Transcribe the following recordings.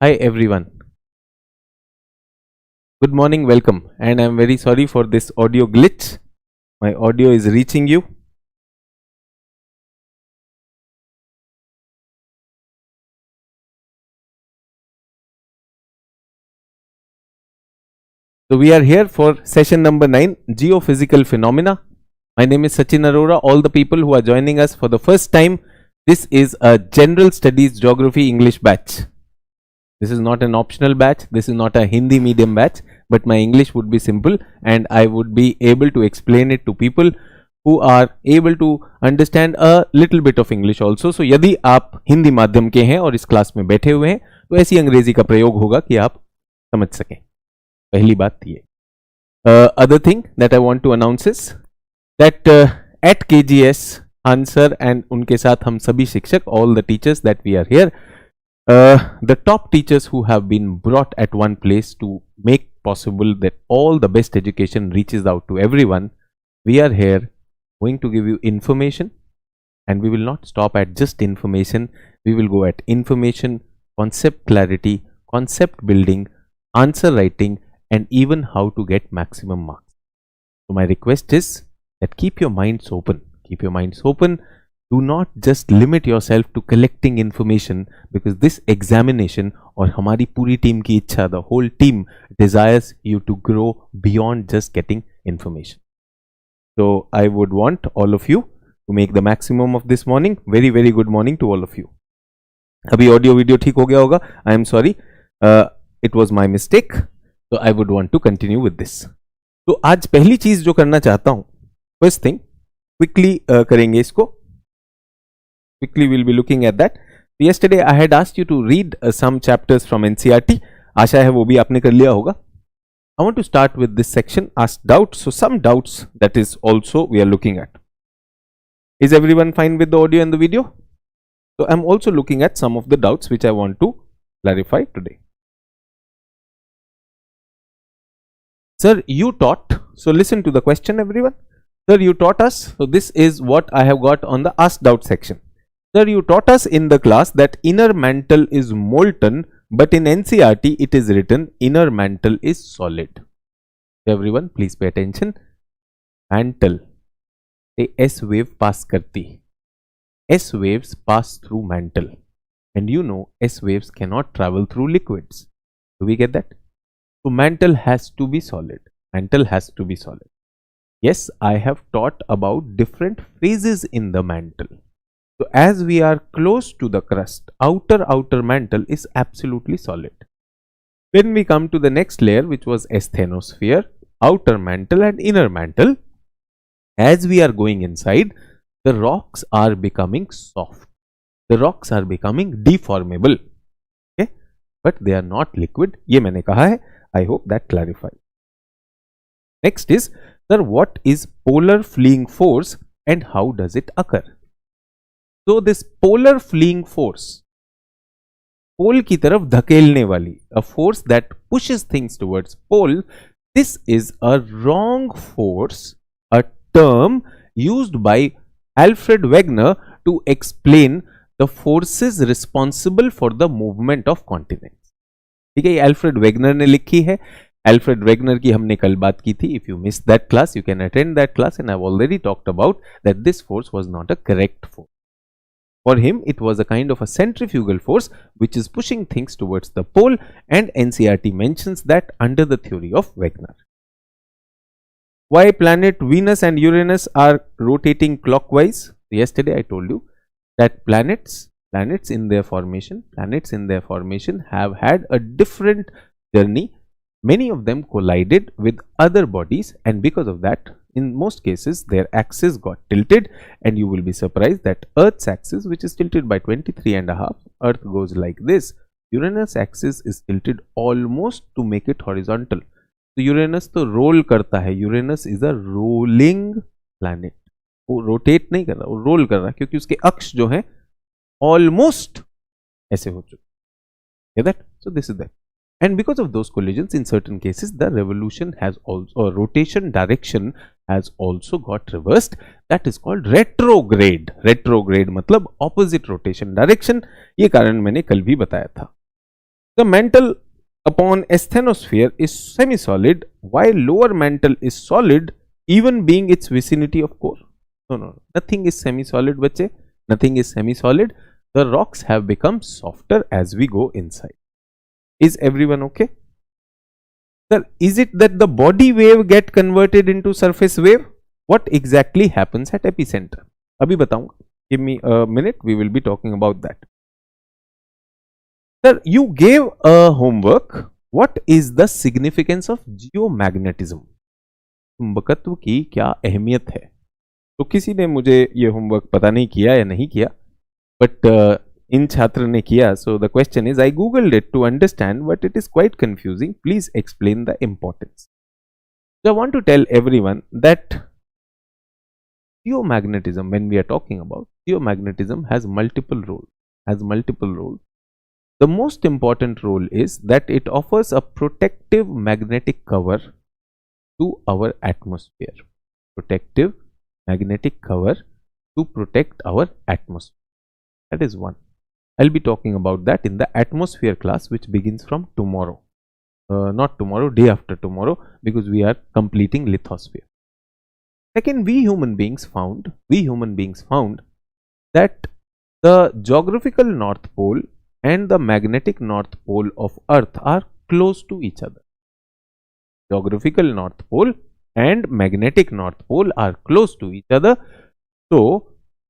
Hi everyone. Good morning, welcome. And I'm very sorry for this audio glitch. My audio is reaching you. So we are here for session number 9, Geophysical Phenomena. My name is Sachin Arora. All the people who are joining us for the first time, this is a General Studies Geography English batch. This is not an optional batch. This is not a Hindi medium batch, but my English would be simple and I would be able to explain it to people who are able to understand a little bit of English also. So यदि आप हिंदी माध्यम के हैं और इस class में बैठे हुए हैं तो ऐसी अंग्रेजी का प्रयोग होगा कि आप समझ सकें. पहली बात ये. Other thing that I want to announce is that at KGS answer and उनके साथ हम सभी शिक्षक, all the teachers that we are here, the top teachers who have been brought at one place to make possible that all the best education reaches out to everyone, we are here going to give you information, and we will not stop at just information. We will go at information, concept clarity, concept building, answer writing, and even how to get maximum marks. So my request is that keep your minds open. Keep your minds open. Do not just limit yourself to collecting information, because this examination और हमारी पूरी team की इच्छा, the whole team desires you to grow beyond just getting information. So I would want all of you to make the maximum of this morning. Very very good morning to all of you. अभी audio video ठीक हो गया होगा. I am sorry, it was my mistake. So I would want to continue with this. तो आज पहली चीज जो करना चाहता हूं, first thing, quickly करेंगे इसको. Quickly we'll be looking at that. Yesterday I had asked you to read some chapters from NCERT. आशा है वो भी आपने कर लिया होगा. I want to start with this section, ask doubts. So some doubts that is also we are looking at. Is everyone fine with the audio and the video? So I'm also looking at some of the doubts which I want to clarify today. Sir, you taught. So listen to the question, everyone. Sir, you taught us. So this is what I have got on the ask doubt section. Sir, you taught us in the class that inner mantle is molten, but in NCERT it is written inner mantle is solid. Everyone, please pay attention. Mantle, a S wave pass karti. S waves pass through mantle, and you know S waves cannot travel through liquids. Do we get that? So mantle has to be solid. Mantle has to be solid. Yes, I have taught about different phases in the mantle. So as we are close to the crust, outer mantle is absolutely solid. When we come to the next layer, which was asthenosphere, outer mantle and inner mantle, as we are going inside, the rocks are becoming soft. The rocks are becoming deformable. Okay? But they are not liquid. ये मैंने कहा है. I hope that clarifies. Next is, sir, what is polar fleeing force and how does it occur? So this polar fleeing force, pole की तरफ धकेलने वाली, a force that pushes things towards pole, this is a wrong force, a term used by Alfred Wegener to explain the forces responsible for the movement of continents. ठीक है, ये Alfred Wegener ने लिखी है. Alfred Wegener की हमने कल बात की थी. If you missed that class, you can attend that class, and I've already talked about that this force was not a correct force. For him, it was a kind of a centrifugal force which is pushing things towards the pole, and NCERT mentions that under the theory of Wegener. Why planet Venus and Uranus are rotating clockwise? Yesterday I told you that planets in their formation have had a different journey. Many of them collided with other bodies, and because of that, in most cases, their axis got tilted, and you will be surprised that Earth's axis, which is tilted by 23.5, Earth goes like this. Uranus axis is tilted almost to make it horizontal. So Uranus तो roll करता है. Uranus is a rolling planet. वो rotate नहीं कर रहा, वो roll कर रहा है, क्योंकि उसके अक्ष जो है almost ऐसे हो चुके. Get that? So this is that. And because of those collisions, in certain cases, the revolution has also, or rotation direction has also got reversed. That is called retrograde. Retrograde मतलब opposite rotation direction. ये कारण मैंने कल भी बताया था. The mantle upon asthenosphere is semi-solid, while lower mantle is solid, even being its vicinity of core. No, nothing is semi-solid, bache. Nothing is semi-solid. The rocks have become softer as we go inside. Is everyone okay? Sir, is it that the body wave get converted into surface wave? What exactly happens at epicenter? Abhi bataunga. Give me a minute. We will be talking about that. Sir, you gave a homework. What is the significance of geomagnetism? चुंबकत्व की क्या अहमियत है? तो किसी ने मुझे ये होमवर्क पता नहीं किया या नहीं किया, बट इन छात्र ने किया. So the question is, I googled it to understand but it is quite confusing. Please explain the importance. So I want to tell everyone that geomagnetism, when we are talking about geomagnetism, has multiple roles. The most important role is that it offers a protective magnetic cover to our atmosphere. Protective magnetic cover to protect our atmosphere. That is one. I'll be talking about that in the atmosphere class, which begins from tomorrow. Not tomorrow, day after tomorrow, because we are completing lithosphere. Second, we human beings found that the geographical North Pole and the magnetic North Pole of Earth are close to each other. Geographical North Pole and magnetic North Pole are close to each other. So,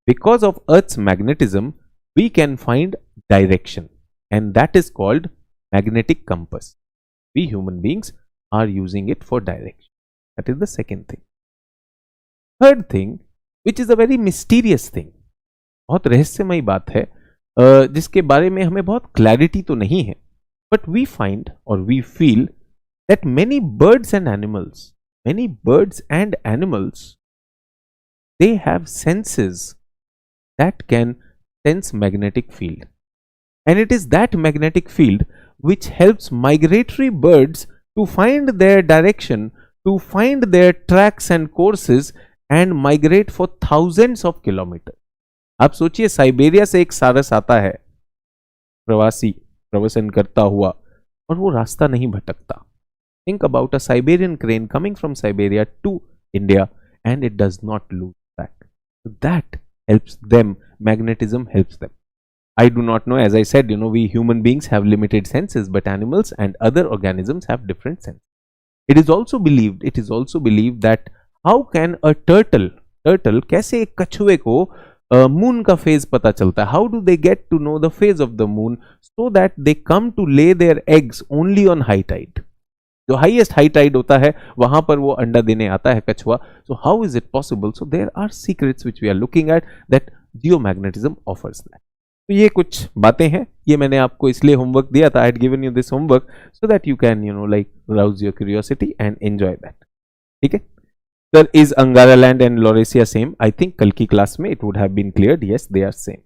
because of Earth's magnetism, we can find direction, and that is called magnetic compass. We human beings are using it for direction. That is the second thing. Third thing, which is a very mysterious thing, बहुत रहस्यमयी बात है, जिसके बारे में हमें बहुत clarity तो नहीं है, but we find or we feel that many birds and animals, they have senses that can sense magnetic field, and it is that magnetic field which helps migratory birds to find their direction, to find their tracks and courses and migrate for thousands of kilometers. आप सोचिए, Siberia से एक सारस आता है, प्रवासी प्रवसन करता हुआ, और वो रास्ता नहीं भटकता. Think about a Siberian crane coming from Siberia to India and it does not lose track. So that helps them. Magnetism helps them. I do not know, as I said, we human beings have limited senses, but animals and other organisms have different senses. It is also believed that how can a turtle कैसे एक कछुए को moon का phase पता चलता है? How do they get to know the phase of the moon so that they come to lay their eggs only on high tide? जो highest high Tide होता है वहां पर वो अंडा देने आता है कछुआ. So how is it possible? So there are secrets which we are looking at that geomagnetism offers that. तो ये कुछ बातें हैं, ये मैंने आपको इसलिए होमवर्क दिया था. I had given you this homework so that you can like rouse your curiosity and enjoy that. ठीक है sir, is Angara land and Laurasia same? I think कल की क्लास में it would have been cleared. Yes, they are same.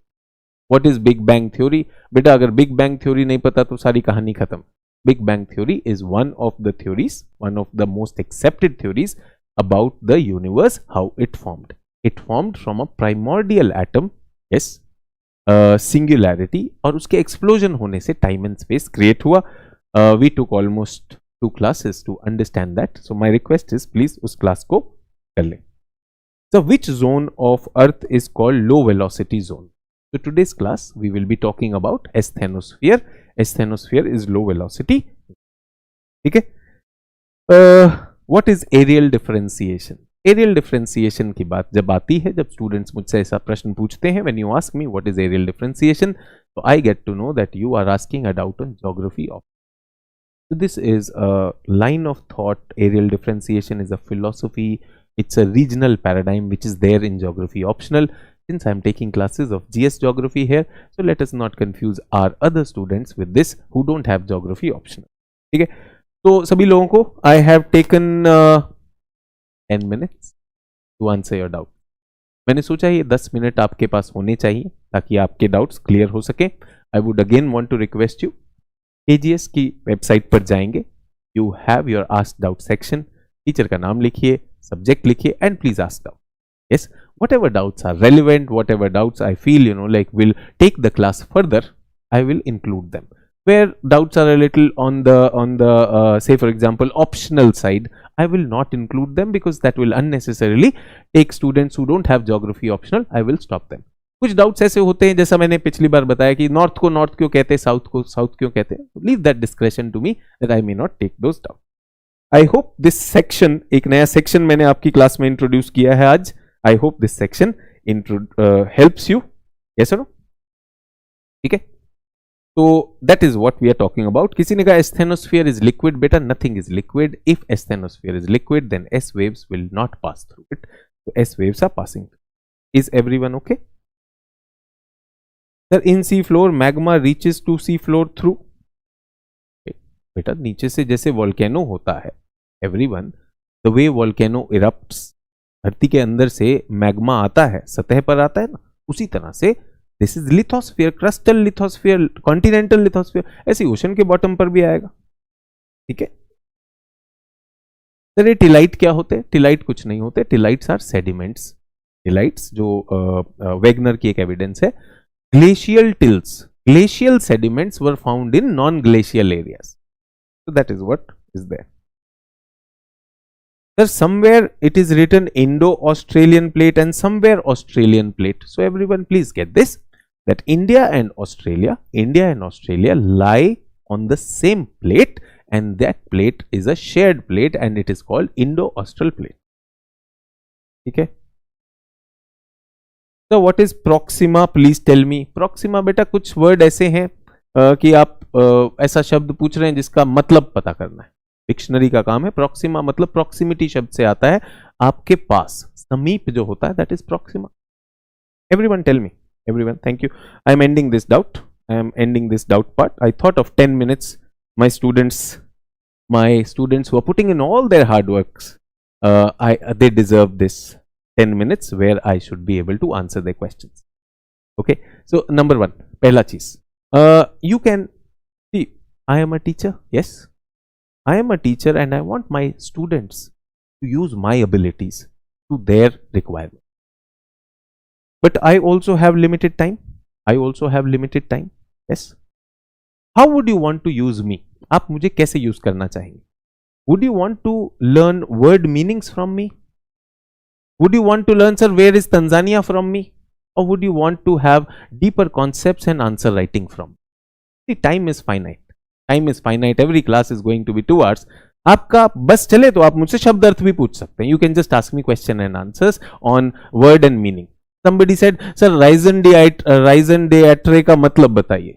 What is big bang theory? बेटा अगर big bang theory नहीं पता तो सारी कहानी खत्म. Big Bang theory is one of the most accepted theories about the universe, how it formed. It formed from a primordial atom, yes, singularity, और उसके explosion होने से time and space create हुआ. We took almost 2 classes to understand that. So my request is please उस class को कर लें. So which zone of Earth is called low velocity zone? So today's class we will be talking about asthenosphere. Asthenosphere is low velocity. ठीक है. What is aerial differentiation? Aerial differentiation की बात जब आती है, जब स्टूडेंट्स मुझसे ऐसा प्रश्न पूछते हैं, when you ask me what is aerial differentiation, so I get to know that you are asking a doubt on geography of. So this is a line of thought. Aerial differentiation is a philosophy. It's a regional paradigm which is there in geography optional. Since I am taking classes of GS geography here, so let us not confuse our other students with this who don't have geography optional. ठीक है, तो सभी लोगों को I have taken 10 minutes to answer your doubt. मैंने सोचा ये 10 minute आपके पास होने चाहिए ताकि आपके डाउट्स क्लियर हो सके. I would again want to request you, KGS की वेबसाइट पर जाएंगे, you have your ask doubt section. Teacher का नाम लिखिए, सब्जेक्ट लिखिए and please ask doubt. Yes, whatever doubts are relevant, whatever doubts I feel like will take the class further, I will include them. where doubts are a little on the say for example optional side, I will not include them because that will unnecessarily take students who don't have geography optional. I will stop them. कुछ doubts ऐसे होते हैं जैसा मैंने पिछली बार बताया कि north को नॉर्थ क्यों कहते हैं, साउथ को साउथ क्यों कहते हैं. Leave that discretion to me that I may not take those doubt. I hope this section, एक नया सेक्शन मैंने आपकी क्लास में इंट्रोड्यूस किया है आज. I hope this section helps you. Yes और नो? ठीक है. तो that is what we are talking about. किसी ने कहा एस्थेनोस्फीयर इज लिक्विड. बेटा nothing is liquid. If asthenosphere is liquid then S waves will not pass through it. So S waves are passing. Is everyone okay? Sir, in sea floor magma reaches to sea floor through. बेटा नीचे से जैसे volcano होता है, everyone, the way volcano इरप्ट्स, धरती के अंदर से मैग्मा आता है, सतह पर आता है ना, उसी तरह से this is lithosphere, crustal lithosphere, continental lithosphere, ऐसे ओशन के बॉटम पर भी आएगा. ठीक है. सर ये टिलाइट क्या होते हैं? टिलाइट कुछ नहीं होते. टिलाइट्स आर सेडिमेंट्स. टिलाइट्स जो वेगनर की एक एविडेंस है. Glacial tills, glacial sediments were found in non-glacial areas. So that is what is there. Sir, somewhere it is written Indo-Australian plate and somewhere Australian plate. So everyone please get this, that India and Australia lie on the same plate, and that plate is a shared plate and it is called Indo-Austral plate. Okay. So what is proxima? Please tell me. Proxima बेटा कुछ word ऐसे हैं कि आप ऐसा शब्द पूछ रहे हैं जिसका मतलब पता करना है. डिक्शनरी का काम है. प्रॉक्सिमा मतलब प्रॉक्सिमिटी शब्द से आता है, आपके पास, समीप जो होता है, that is proxima. Everyone tell me. Everyone, thank you. I am ending this doubt. I am ending this doubt part. I thought of 10 minutes. My students who are putting in all their hard works, they deserve this 10 minutes where I should be able to answer their questions. Okay. So number one, पहला चीज, you can see, I am a teacher. Yes, I am a teacher and I want my students to use my abilities to their requirement. But I also have limited time. Yes. How would you want to use me? आप मुझे कैसे use करना चाहेंगे? Would you want to learn word meanings from me? Would you want to learn, sir, where is Tanzania from me? Or would you want to have deeper concepts and answer writing from me? See, time is finite. Every class is going to be 2 hours. आपका बस चले तो आप मुझसे शब्द अर्थ भी पूछ सकते हैं. You can just ask me question and answers on word and meaning. Somebody said, sir, raison d'être का मतलब बताइए.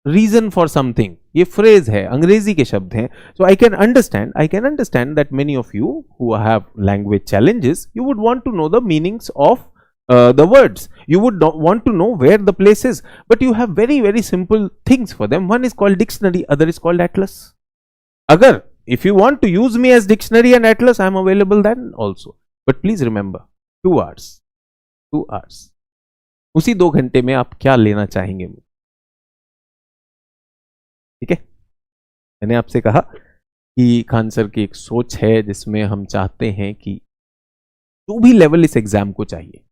Reason for something, ये phrase है, अंग्रेजी के शब्द हैं. So I can understand that many of you who have language challenges, you would want to know the meanings of the words. You would want to know where the place is, but you have very, very simple things for them. One is called dictionary, other is called atlas. Agar, if you want to use me as dictionary and atlas, I am available then also. But please remember, 2 hours. उसी 2 घंटे में आप क्या लेना चाहेंगे? ठीक है. मैंने आपसे कहा कि खान सर की एक सोच है जिसमें हम चाहते हैं कि जो भी लेवल इस एग्जाम को चाहिए,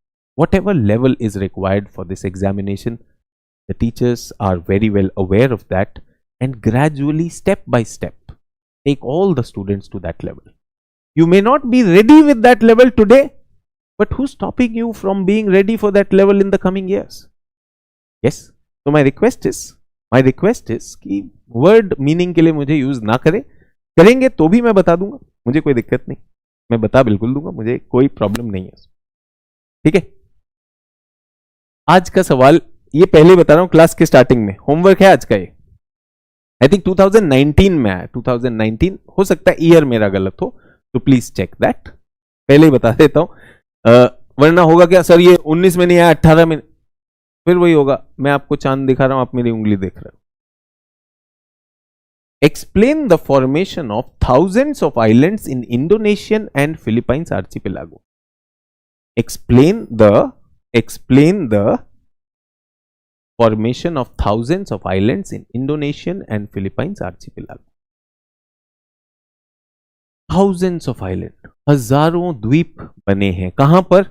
whatever level is required for this examination, the teachers are very well aware of that and gradually, step by step, take all the students to that level. You may not be ready with that level today, but who's stopping you from being ready for that level in the coming years? Yes. So my request is कि word meaning के लिए मुझे use ना करें. करेंगे तो भी मैं बता दूंगा, मुझे कोई दिक्कत नहीं, मैं बता बिल्कुल दूंगा, मुझे कोई प्रॉब्लम नहीं है. ठीक है. आज का सवाल ये पहले बता रहा हूं, क्लास के स्टार्टिंग में होमवर्क है आज का. ये आई थिंक 2019 में आया. 2019 हो सकता है ईयर मेरा गलत हो, तो प्लीज चेक दैट. पहले ही बता देता हूं, वरना होगा क्या सर ये 19 में नहीं आया, 18 में, फिर वही होगा, मैं आपको चांद दिखा रहा हूं, आप मेरी उंगली देख रहे हो. Explain the formation of thousands of islands in Indonesian and Philippines archipelago. Explain the formation of thousands of islands in Indonesian and Philippines archipelago. Thousands of islands, हजारों द्वीप बने हैं. कहां पर?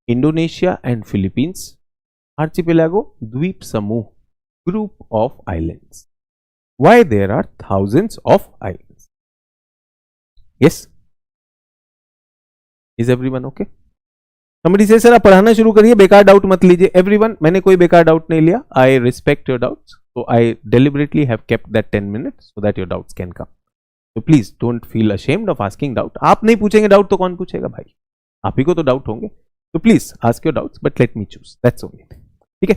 Indonesia and Philippines. आर्चिपेलागो, द्वीप समूह, group of islands. why there are thousands of islands. Yes? Is everyone okay? Somebody says, sir, आप पढ़ाना शुरू करिए, बेकार डाउट मत लीजिए. Everyone, मैंने कोई बेकार डाउट नहीं लिया. I respect your doubts. So I deliberately have kept that 10 minutes so that your doubts can come. So please don't feel ashamed of asking doubt. आप नहीं पूछेंगे डाउट तो कौन पूछेगा भाई? आप ही को तो डाउट होंगे. So please ask your doubts, but let me choose. That's only thing. ठीक है?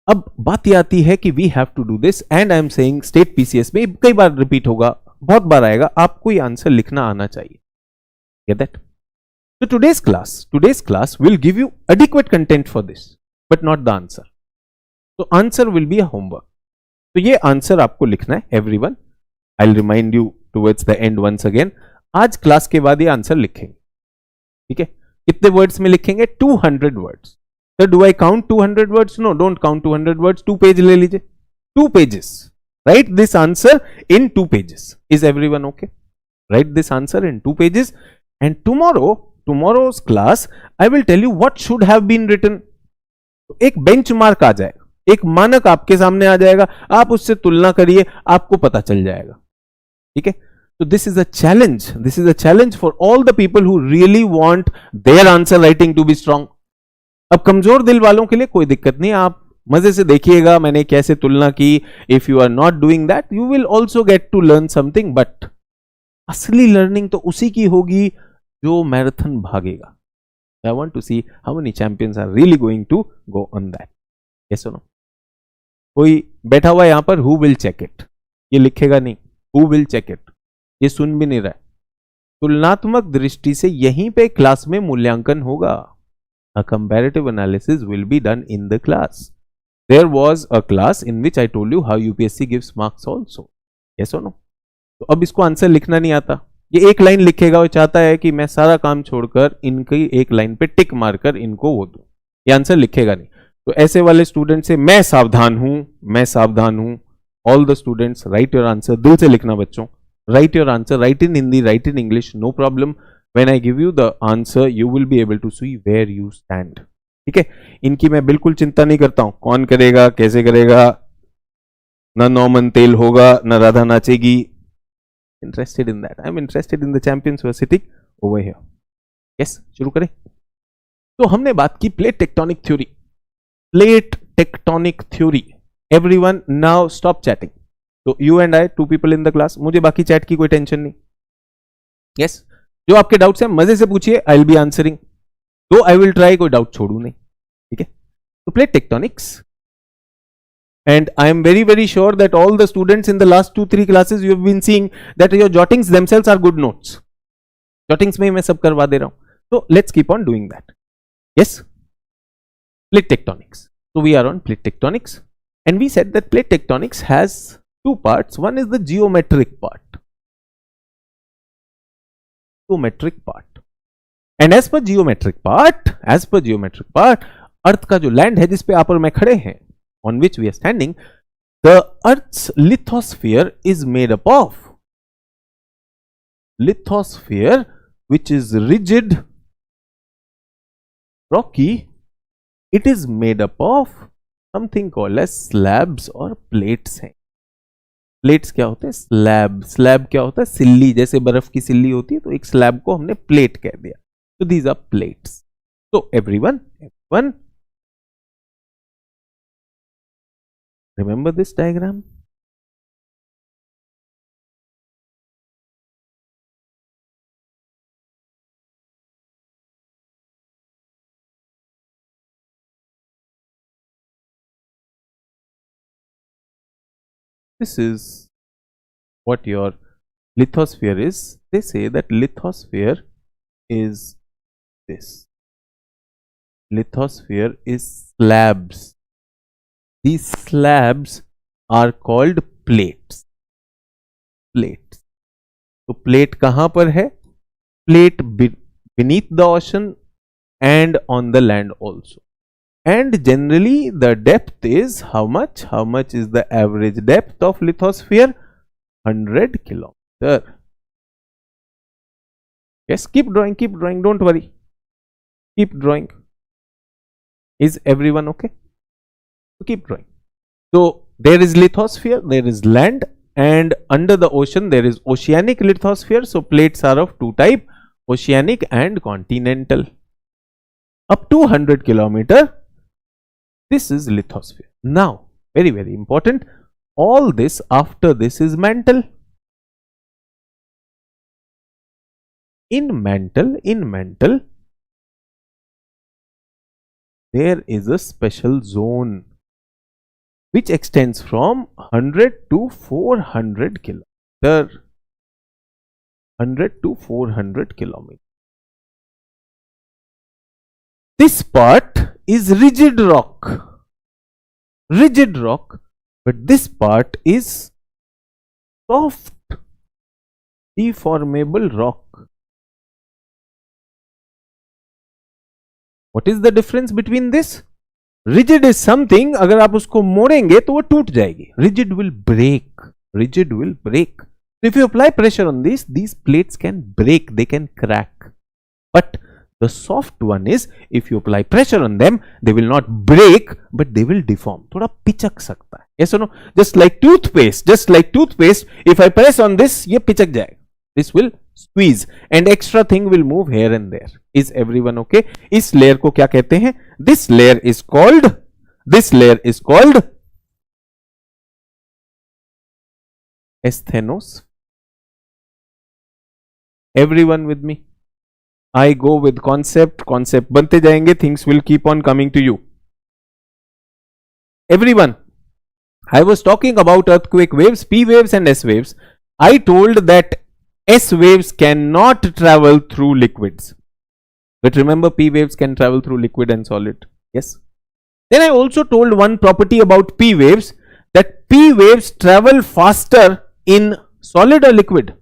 अब बात ये आती है कि we have to do this and I am saying state PCS में कई बार रिपीट होगा, बहुत बार आएगा, आपको ये आंसर लिखना आना चाहिए. Get that? So today's class will give you adequate content for this, but not the answer. So answer will be a homework. तो ये आंसर आपको लिखना है everyone. I'll remind you towards the end once again. आज class के बाद ये answer लिखेंगे. ठीक है? कितने वर्ड्स में लिखेंगे? 200 words. So do I count 200 words? No, don't count 200 words. 2 page ले लीजिए. 2 pages. Write this answer in 2 pages. Is everyone okay? Write this answer in 2 pages. And tomorrow's class, I will tell you what should have been written. एक benchmark आ जाएगा, एक मानक आपके सामने आ जाएगा, आप उससे तुलना करिए, आपको पता चल जाएगा. ठीक है? So this is a challenge. This is a challenge for all the people who really want their answer writing to be strong. अब कमजोर दिल वालों के लिए कोई दिक्कत नहीं, आप मजे से देखिएगा मैंने कैसे तुलना की. If you are not doing that, you will also get to learn something, but असली लर्निंग तो उसी की होगी जो मैराथन भागेगा. I want to see how many champions are really going to go on that. Yes or no? कोई बैठा हुआ यहां पर who will check it? ये लिखेगा नहीं. Who will check it? ये सुन भी नहीं रहा है. तुलनात्मक दृष्टि से यहीं पे क्लास में मूल्यांकन होगा. A comparative analysis will be done in the class. There was a class in which I told you how UPSC gives marks also. Yes or no? तो अब इसको आंसर लिखना नहीं आता. ये एक लाइन लिखेगा और चाहता है कि मैं सारा काम छोड़कर इनकी एक लाइन पे टिक मारकर इनको वो दूं. ये आंसर लिखेगा नहीं. तो ऐसे वाले स्टूडेंट से मैं सावधान हूं. All the students write your answer. दिल से लिखना बच्चों. Write your answer. Write in Hindi, write in English, no problem. When I give you the answer you will be able to see where you stand. ठीक है? इनकी मैं बिल्कुल चिंता नहीं करता हूं. कौन करेगा, कैसे करेगा, ना नॉर्मन तेल होगा, ना Radha नाचेगी. Interested in that. I'm interested in the champions who are sitting over here. Yes, शुरू करें. तो हमने बात की plate tectonic theory. Plate tectonic theory. Everyone now stop chatting. तो you and I, 2 people in the class. मुझे बाकी chat की कोई टेंशन नहीं. Yes, जो आपके डाउट्स हैं मजे से पूछिए. I'll be answering. तो I will try कोई डाउट छोड़ू नहीं. ठीक है? तो plate tectonics. And I am very, very sure that all the students in the last 2-3 classes you have been seeing that your jottings themselves are good notes. Jottings में मैं सब करवा दे रहा हूं. So let's keep on doing that. Yes? Plate tectonics. So we are on plate tectonics. And we said that plate tectonics has 2 parts. One is the geometric part. Geometric part. And as per geometric part, अर्थ का जो land है जिस पे आप और मैं खड़े हैं, on which we are standing, the Earth's lithosphere is made up of lithosphere, which is rigid, rocky. It is made up of something called as slabs or plates हैं. प्लेट्स क्या होते हैं? स्लैब क्या होता है? सिल्ली. जैसे बर्फ की सिल्ली होती है तो एक स्लैब को हमने प्लेट कह दिया. तो these are plates. So everyone remember this diagram? This is what your lithosphere is. They say that lithosphere is this. Lithosphere is slabs. These slabs are called plates. Plates. तो plate कहां पर है? Plate beneath the ocean and on the land also. And generally the depth is how much? How much is the average depth of lithosphere? 100 kilometer. Yes, keep drawing, don't worry. Keep drawing. Is everyone okay? So keep drawing. So there is lithosphere, there is land, and under the ocean there is oceanic lithosphere. So plates are of two type, oceanic and continental. Up to 100 kilometer, this is lithosphere. Now, very, very important, all this after this is mantle. In mantle, there is a special zone which extends from 100 to 400 kilometer. 100 to 400 kilometer. This part is rigid rock, but this part is soft, deformable rock. What is the difference between this? Rigid is something, अगर आप उसको मोड़ेंगे तो वो टूट जाएगी. Rigid will break. So if you apply pressure on these plates can break, they can crack. But the soft one is, if you apply pressure on them, they will not break, but they will deform. थोड़ा पिचक सकता है. Yes or no? Just like toothpaste, if I press on this, ये पिचक जाएगा. This will squeeze and extra thing will move here and there. Is everyone okay? इस layer को क्या कहते हैं? This layer is called asthenos. Everyone with me? I go with concept बनते जाएंगे, things will keep on coming to you. Everyone, I was talking about earthquake waves, P waves and S waves. I told that S waves cannot travel through liquids. But remember, P waves can travel through liquid and solid. Yes. Then I also told one property about P waves, that P waves travel faster in solid or liquid.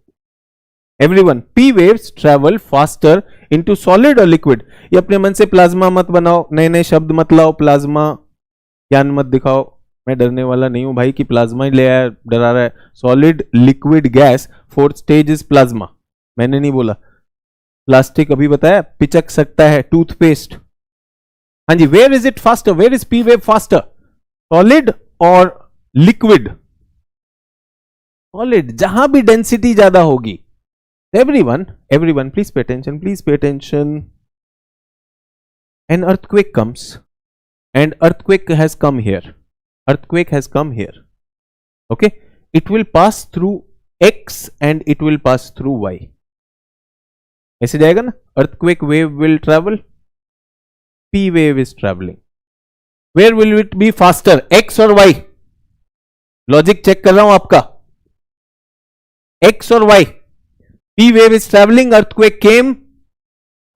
Everyone, P waves travel faster into solid or liquid. ये अपने मन से plasma मत बनाओ, नए नए शब्द मत लाओ, प्लाज्मा ज्ञान मत दिखाओ. मैं डरने वाला नहीं हूं भाई कि प्लाज्मा ही ले आया, डरा रहा है. Solid, liquid, gas, fourth stage is plasma. मैंने नहीं बोला. प्लास्टिक अभी बताया पिचक सकता है, टूथपेस्ट. हाँ जी, where is it faster? Where is P wave faster? Solid और लिक्विड? सॉलिड, जहां भी डेंसिटी ज्यादा होगी. Everyone, please pay attention. An earthquake comes, and earthquake has come here. Okay, it will pass through X and it will pass through Y. ऐसे जाएगा ना? Earthquake wave will travel. P wave is traveling. Where will it be faster? X or Y? Logic check कर रहा हूं आपका. X or Y? P wave is traveling, earthquake came.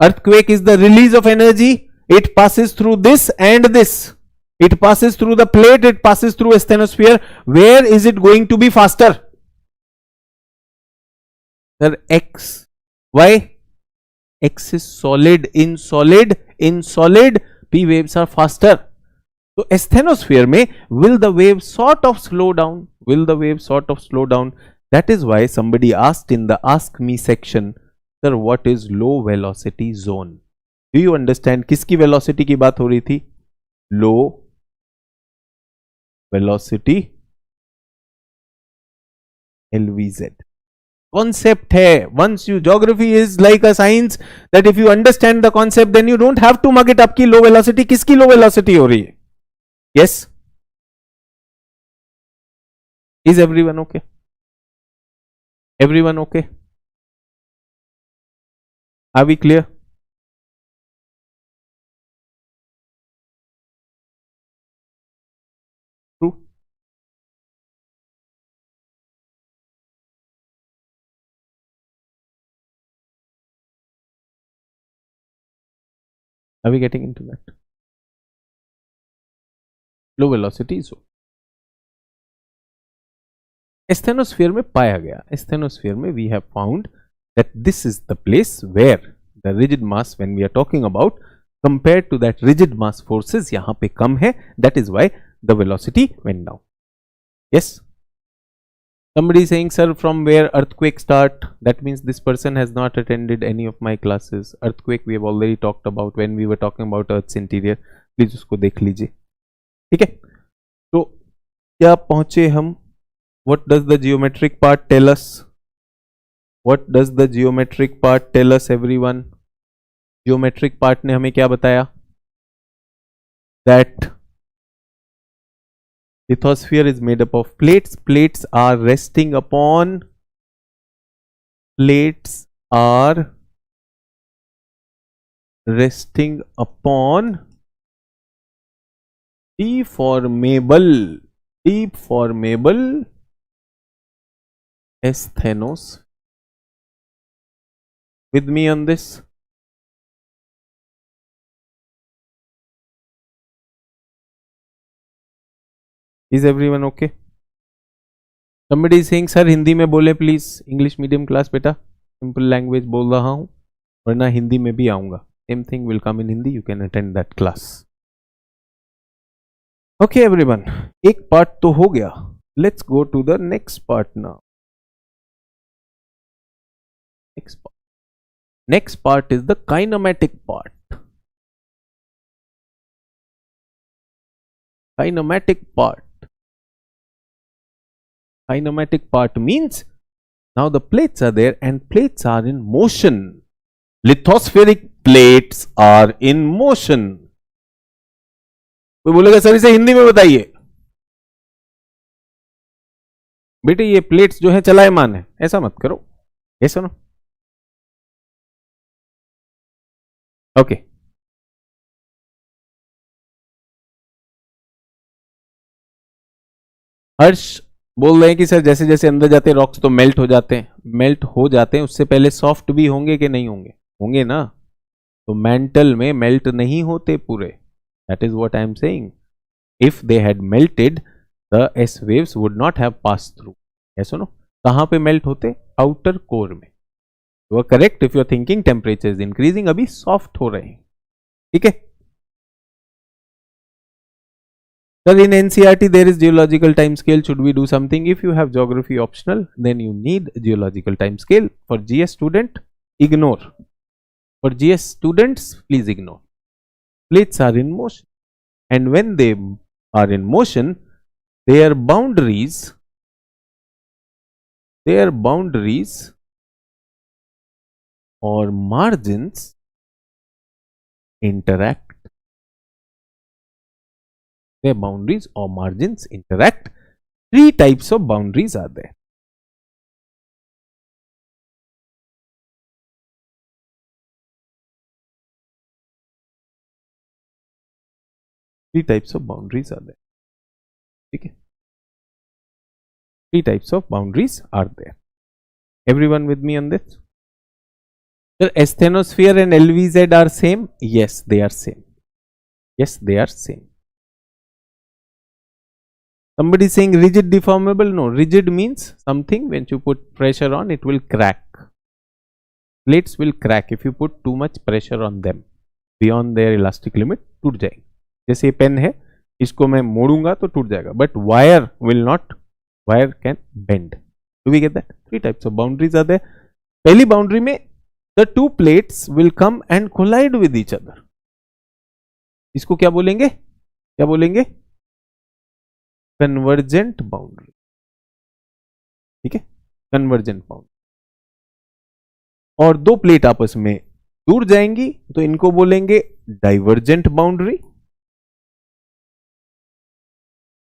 Earthquake is the release of energy. It passes through this and this. It passes through the plate, it passes through asthenosphere. Where is it going to be faster? Sir, X. Why? X is solid. In solid, P waves are faster. So asthenosphere में will the wave sort of slow down? That is why somebody asked in the Ask Me section, sir, what is low velocity zone? Do you understand? किसकी velocity की बात हो रही थी? Low velocity LVZ. Concept है. Once you, geography is like a science that if you understand the concept, then you don't have to mug it up की low velocity. किसकी low velocity हो रही है? Yes? Is everyone okay? Everyone okay? Are we clear? True? Are we getting into that? Low velocity zone. Asthenosphere में पाया गया. Asthenosphere में we have found that this is the place where the rigid mass, when we are talking about, compared to that rigid mass forces यहाँ पे कम है. That is why the velocity went down. Yes? Somebody is saying, sir, from where earthquake start? That means this person has not attended any of my classes. Earthquake we have already talked about when we were talking about Earth's interior. Please उसको देख लीजिए. ठीक है? तो क्या पहुंचे हम? What does the geometric part tell us? What does the geometric part tell us, everyone? Geometric part ने हमें क्या बताया? That lithosphere is made up of plates. Plates are resting upon deformable asthenos. With me on this? Is everyone okay? Somebody is saying, sir Hindi में बोले please. English medium class बेटा, simple language बोल रहा हूं, वरना हिंदी में भी आऊंगा. Same thing will come in Hindi. You can attend that class. Okay everyone, एक पार्ट तो हो गया. Let's go to the next part now. Next part is the kinematic part. Kinematic part means now the plates are there and plates are in motion. Lithospheric plates are in motion. कोई बोलेगा sir इसे हिंदी में बताइए. बेटे ये plates जो है चलायमान है, ऐसा मत करो. ये सुनो. ओके. हर्ष बोल रहे हैं कि सर जैसे जैसे अंदर जाते हैं रॉक्स तो मेल्ट हो जाते हैं. मेल्ट हो जाते हैं, उससे पहले सॉफ्ट भी होंगे कि नहीं होंगे? होंगे ना. तो मेंटल में मेल्ट नहीं होते पूरे. That is what I am saying. If they had melted the S waves would not have pass through. ऐसा नो. कहां पे मेल्ट होते? आउटर कोर में. You are correct if you are thinking temperature is increasing. अभी soft हो रहे हैं. ठीक है. Sir, in NCERT there is geological time scale. Should we do something? If you have geography optional, then you need geological time scale. For GS student, ignore. For GS students, please ignore. Plates are in motion, and when they are in motion, their boundaries or margins interact. Their boundaries or margins interact. Three types of boundaries are there. Three types of boundaries are there. Okay. Three types of boundaries are there. Everyone with me on this? The asthenosphere and LVZ are same? Yes, they are same. Yes, they are same. Somebody is saying rigid deformable. No, rigid means something when you put pressure on it will crack. Plates will crack if you put too much pressure on them. Beyond their elastic limit टूट जाएंगे. जैसे pen है, इसको मैं मोड़ूंगा तो टूट जाएगा. But wire will not. Wire can bend. Do we get that? Three types of boundaries are there. पहली boundary में the two plates will come and collide with each other. इसको क्या बोलेंगे? क्या बोलेंगे? Convergent boundary. ठीक है, कन्वर्जेंट बाउंड्री. और दो प्लेट आपस में दूर जाएंगी तो इनको बोलेंगे divergent boundary.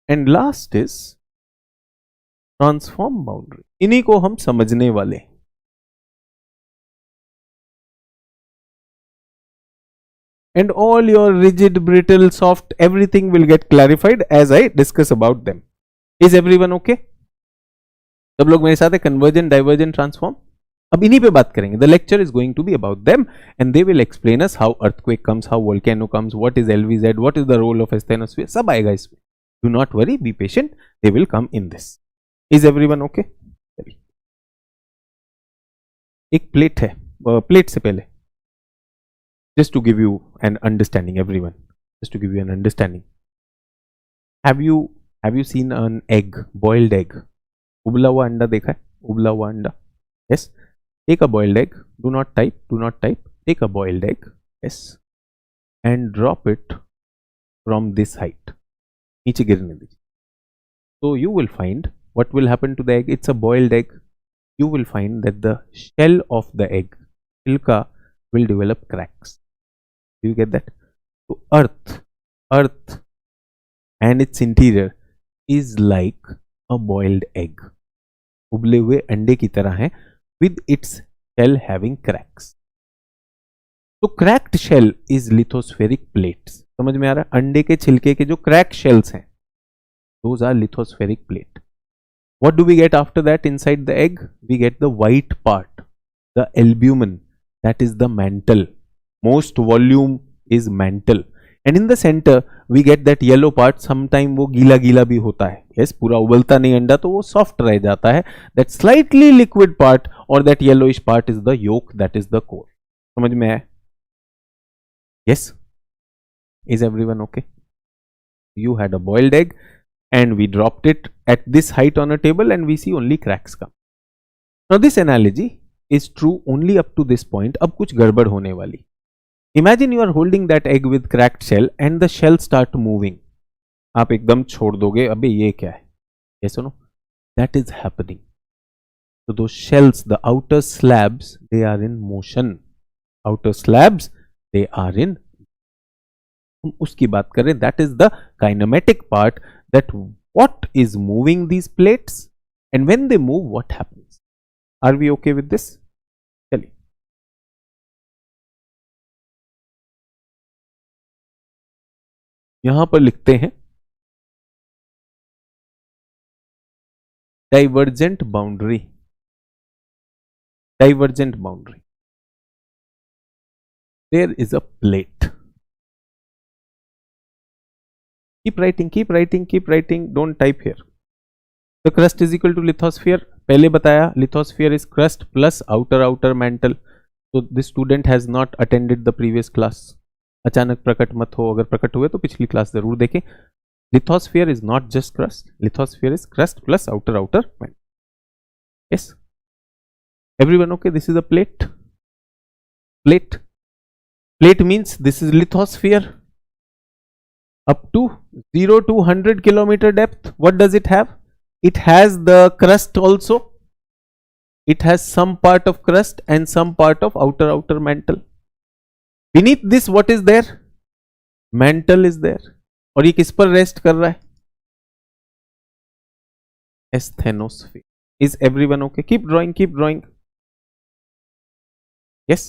And last is transform boundary. इन्हीं को हम समझने वाले. And all your rigid, brittle, soft, everything will get clarified as I discuss about them. Is everyone okay? सब लोग मेरे साथ है. Convergent, divergent, transform. अब इन्हीं पे बात करेंगे. The lecture is going to be about them, and they will explain us how earthquake comes, how volcano comes, what is LVZ, what is the role of asthenosphere. सब आएगा इसमें. Do not worry, be patient. They will come in this. Is everyone okay? एक plate है. Plate से पहले just to give you an understanding, everyone, just to give you an understanding, have you seen an egg, boiled egg? उबला हुआ अंडा देखा है? उबला हुआ अंडा. Yes. Take a boiled egg. Do not type. Take a boiled egg. Yes. And drop it from this height. नीचे गिरने दीजिए. So you will find what will happen to the egg. It's a boiled egg. You will find that the shell of the egg, छिलका, will develop cracks. Do you get that? So earth and its interior is like a boiled egg. उबले हुए अंडे की तरह है, with its shell having cracks. तो cracked shell is lithospheric plates. समझ में आ रहा है? अंडे के छिलके के जो crack shells हैं, those are lithospheric plate. What do we get after that inside the egg? We get the white part, the albumin, that is the mantle. Most volume is mantle. And in the center, we get that yellow part. Sometime वो गीला गीला भी होता है. Yes, पूरा उबलता नहीं अंडा तो वो soft रह जाता है. That slightly liquid part or that yellowish part is the yolk, that is the core. समझ में आया? Yes? Is everyone okay? You had a boiled egg and we dropped it at this height on a table and we see only cracks come. Now this analogy is true only up to this point. अब कुछ गड़बड़ होने वाली. Imagine you are holding that egg with cracked shell and the shell start moving. आप एकदम छोड़ दोगे, अबे ये क्या है? Yes or no? That is happening. So those shells, the outer slabs, they are in motion. Outer slabs, they are in. हम उसकी बात करें. That is the kinematic part. That what is moving these plates, and when they move, what happens? Are we okay with this? चलिए, यहां पर लिखते हैं divergent boundary. Divergent boundary. There is a plate. Keep writing, keep writing, keep writing. Don't type here. The crust is equal to lithosphere. पहले बताया lithosphere is crust plus outer mantle. So this student has not attended the previous class. अचानक प्रकट मत हो, अगर प्रकट हुए तो पिछली क्लास जरूर देखें. Lithosphere is not just crust. Lithosphere is crust plus outer mantle. Yes. Everyone okay? This is a plate. Plate. Plate means this is lithosphere. Up to 0 to 100 kilometer depth. What does it have? It has the crust also. It has some part of crust and some part of outer mantle. Beneath this, what is there? Mantle is there. और ये किस पर rest कर रहा है? Asthenosphere. Is everyone okay? Keep drawing, keep drawing. Yes.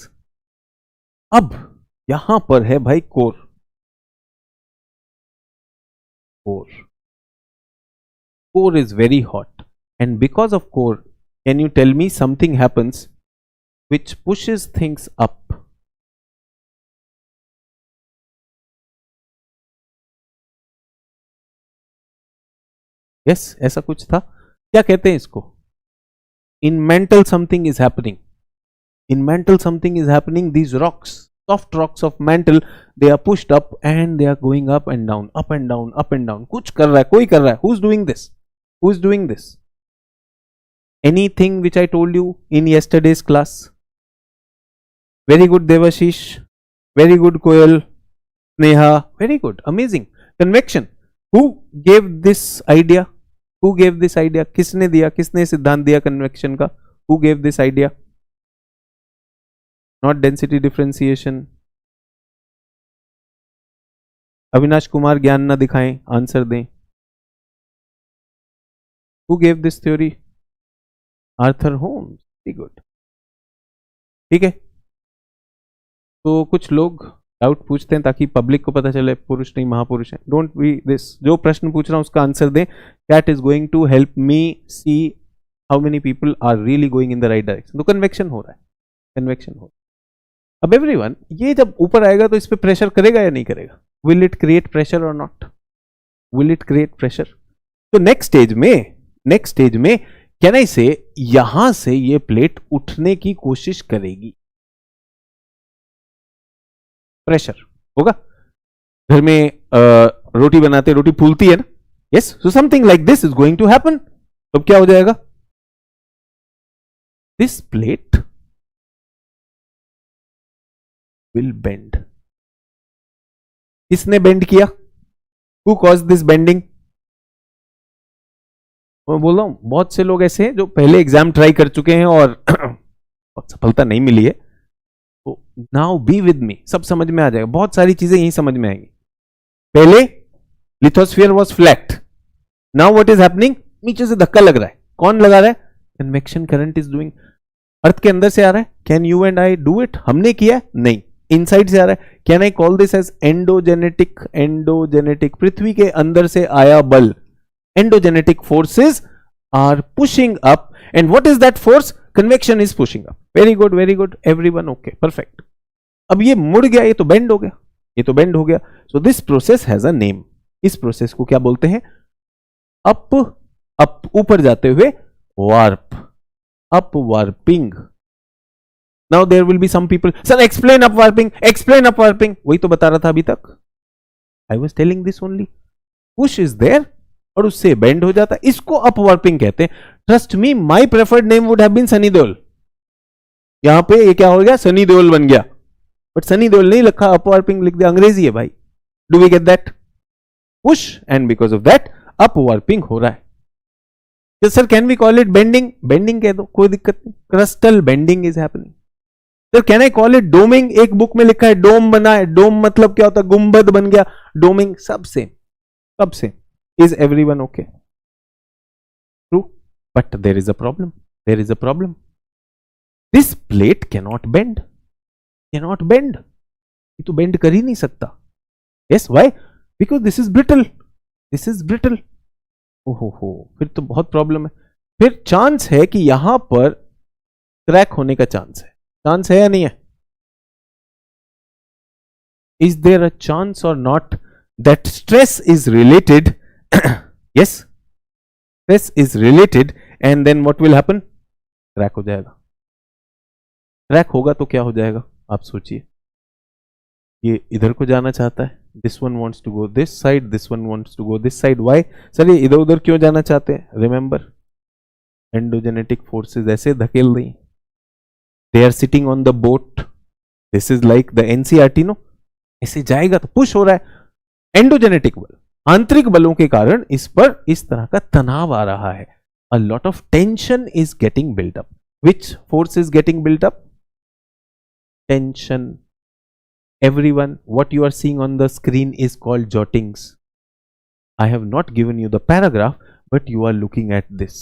अब यहां पर है भाई core. Core is very hot, and because of core, can you tell me something happens which pushes things up? Yes, ऐसा कुछ था. क्या कहते हैं इसको? In mantle something is happening. In mantle something is happening. These rocks, soft rocks of mantle, they are pushed up and they are going up and down, up and down, up and down. कुछ कर रहा है, कोई कर रहा है. Who's doing this? Who's doing this? Anything which I told you in yesterday's class? Very good, Devashish. Very good, Koyal. Neha. Very good. Amazing. Convection. Who gave this idea? Who gave this idea? किसने दिया? किसने सिद्धांत दिया convection का? Who gave this idea? Not density differentiation. Avinash Kumar ज्ञान ना दिखाएं, answer दें. Who gave this theory? Arthur Holmes. Very good. ठीक है. तो कुछ लोग डाउट पूछते हैं ताकि पब्लिक को पता चले पुरुष नहीं महापुरुष है. Don't be this. जो प्रश्न पूछ रहा हूं उसका आंसर दें. That is going to help me see how many people are really going in the right direction. तो कन्वेक्शन हो रहा है. कन्वेक्शन हो रहा है. अब एवरीवन, ये जब ऊपर आएगा तो इस पे प्रेशर करेगा या नहीं करेगा? विल इट क्रिएट प्रेशर और not? Will it create pressure? तो नेक्स्ट स्टेज में कैन आई से यहां से ये प्लेट उठने की कोशिश करेगी. प्रेशर होगा. घर में रोटी बनाते, रोटी फूलती है ना. Yes. So something like this is going to happen. तो क्या हो जाएगा? This plate will bend. किसने बेंड किया? Who caused this bending? मैं बोल रहा हूँ बहुत से लोग ऐसे हैं जो पहले एग्जाम ट्राई कर चुके हैं और बहुत सफलता नहीं मिली है, तो नाउ बी विद मी, सब समझ में आ जाएगा, बहुत सारी चीजें यही समझ में आएंगी। पहले lithosphere was flat, now what is happening, नीचे से धक्का लग रहा है, कौन लगा रहा है, convection current is doing, earth के अंदर से आ रहा है, can you and I do it, हमने किया नहीं, इनसाइड से आ रहा है, can I call this as endogenetic, endogenetic, पृथ्वी के अंदर से आया बल, endogenetic forces are pushing up, and what is that force, convection is pushing up, very good everyone, okay perfect. अब ये मुड़ गया, ये तो बेंड हो गया, ये तो बेंड हो गया, so this process has a name, इस प्रोसेस को क्या बोलते हैं, अप, अप ऊपर जाते हुए warp, up warping. Now there will be some people, sir explain up warping, explain up warping, वही तो बता रहा था अभी तक, I was telling this only, push is there और उससे बेंड हो जाता है, इसको अप वार्पिंग कहते हैं। Trust me, my preferred name would have been Sunny Deol, यहां पे ये क्या हो गया, सनी देओल बन गया, बट सनी देओल नहीं लिखा, अप वार्पिंग लिख दिया, अंग्रेजी है भाई, do we get that, push and because of that up warping हो रहा है। तो sir can we call it bending, bending कह दो, कोई दिक्कत नहीं, crystal bending is happening. Sir can I call it doming, एक बुक में लिखा है डोम बना है, डोम मतलब क्या होता है, गुंबद बन गया, डोमिंग, सब सेम, सब same, is everyone okay, true, but there is a problem, there is a problem, this plate cannot bend, cannot bend, ये तो बेंड कर ही नहीं सकता, yes why, because this is brittle, this is brittle, ओहो, फिर तो बहुत प्रॉब्लम है, फिर चांस है कि यहां पर क्रैक होने का चांस है या नहीं है, इज देयर अ चांस और not that stress is related, yes stress is related, and then what will happen, crack हो जाएगा, क्रैक होगा तो क्या हो जाएगा, आप सोचिए, ये इधर को जाना चाहता है, this one wants to go this side, this one wants to go this side, why, sir ये इधर उधर क्यों जाना चाहते हैं, रिमेंबर एंडोजेनेटिक फोर्सेस ऐसे धकेल रही, they are sitting on the boat, this is like the NCERT, no, ऐसे जाएगा तो पुश हो रहा है, एंडोजेनेटिक बल, आंतरिक बलों के कारण इस पर इस तरह का तनाव आ रहा है, a lot of tension is getting built up, which force is getting built up, tension, everyone, what you are seeing on the screen is called jottings. I have not given you the paragraph, but you are looking at this,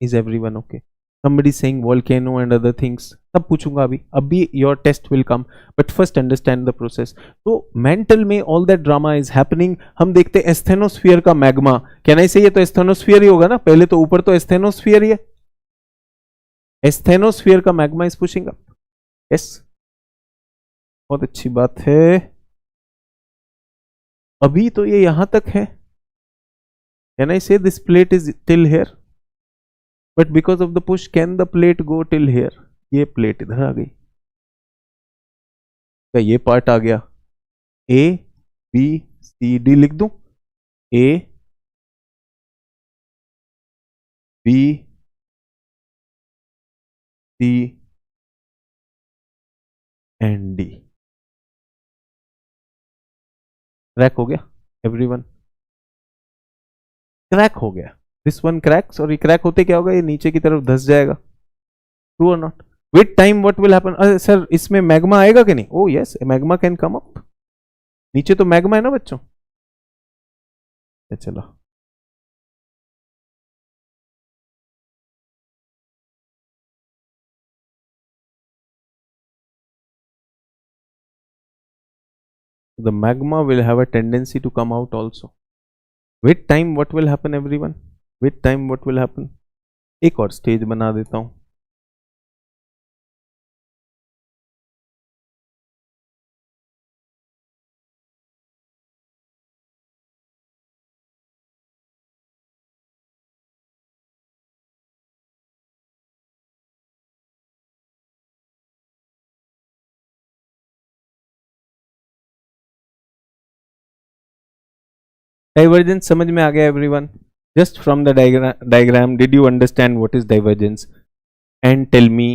is everyone okay, somebody saying volcano and other things, तब पूछूंगा अभी your test will come, but first understand the process. तो mental में all that drama is happening, हम देखते हैं asthenosphere का magma, can I say ये तो asthenosphere ही होगा ना, पहले तो ऊपर तो asthenosphere ही है, asthenosphere का magma is pushing up, yes, बहुत अच्छी बात है, अभी तो ये यहां तक है, can I say this plate is till here, but because of the push can the plate go till here, ये प्लेट इधर आ गई, क्या ये पार्ट आ गया, ए बी सी डी लिख दूं, A B C and D, crack हो गया एवरीवन, क्रैक हो गया, दिस वन क्रैक्स, और ये क्रैक होते क्या होगा, ये नीचे की तरफ धस जाएगा, ट्रू और not, with time what will happen, sir इसमें मैग्मा आएगा कि नहीं, ओ yes magma can come up, नीचे तो मैग्मा है ना बच्चों, चलो the magma will have a tendency to come out also, with time what will happen everyone, with time what will happen, एक और स्टेज बना देता हूं, डाइवर्जेंस समझ में आ गया everyone, just from the diagram did you understand what is divergence, and tell me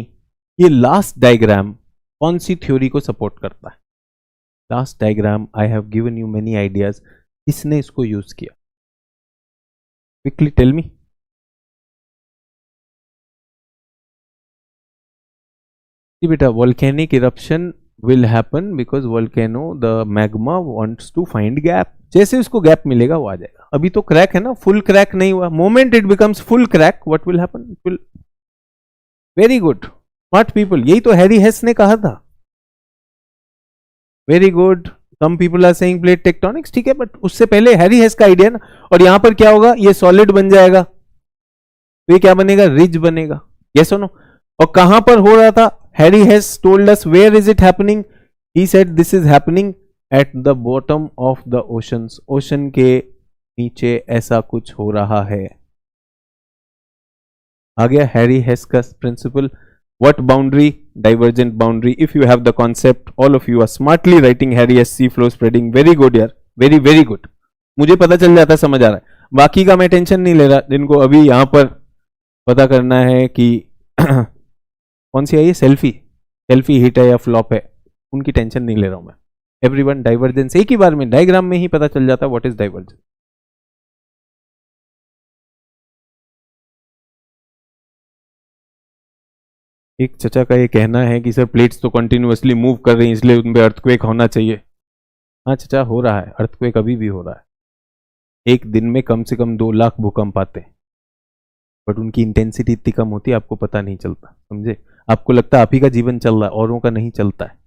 ये लास्ट डायग्राम कौन सी थ्योरी को सपोर्ट करता है, last diagram I have given you many ideas, किसने इसको यूज किया, क्विकली टेल मी, जी बेटा, volcanic eruption will happen because volcano the magma wants to find gap. जैसे उसको गैप मिलेगा वो आ जाएगा. अभी तो क्रैक है ना, फुल क्रैक नहीं हुआ. Moment it becomes full crack, what will happen? It will. Very good, smart people. यही तो हैरी हेस ने कहा था. Very good. Some people are saying plate tectonics. ठीक है, बट उससे पहले हैरी हेस का आइडिया ना. और यहां पर क्या होगा? ये सॉलिड बन जाएगा, तो ये क्या बनेगा? रिज बनेगा. यस और नो? और कहां पर हो रहा था? Harry Hess told us where is it happening. He said this is happening at the bottom of the oceans. Ocean के नीचे ऐसा कुछ हो रहा है. आ गया हैरी हेस का principal. What boundary? Divergent boundary. If you have the concept, all of you are smartly writing Harry S. C. flow spreading. Very good यार, very very good. मुझे पता चल जाता है, समझ आ रहा है. बाकी का मैं टेंशन नहीं ले रहा. जिनको अभी यहाँ पर पता करना है कि कौन सी है ये, सेल्फी हिट है या फ्लॉप है, उनकी टेंशन नहीं ले रहा हूं मैं. एवरीवन, डाइवर्जेंस एक ही बार में डायग्राम में ही पता चल जाता है व्हाट इज डाइवर्जेंस. एक चचा का ये कहना है कि सर प्लेट्स तो कंटिन्यूअसली मूव कर रही हैं इसलिए उन पे अर्थक्वेक होना चाहिए. हाँ चचा, हो रहा है अर्थक्वेक, अभी भी हो रहा है. एक दिन में कम से कम 2 लाख भूकंप आते हैं, बट उनकी इंटेंसिटी इतनी कम होती है आपको पता नहीं चलता. समझे? आपको लगता है आप ही का जीवन चल रहा है, औरों का नहीं चलता है.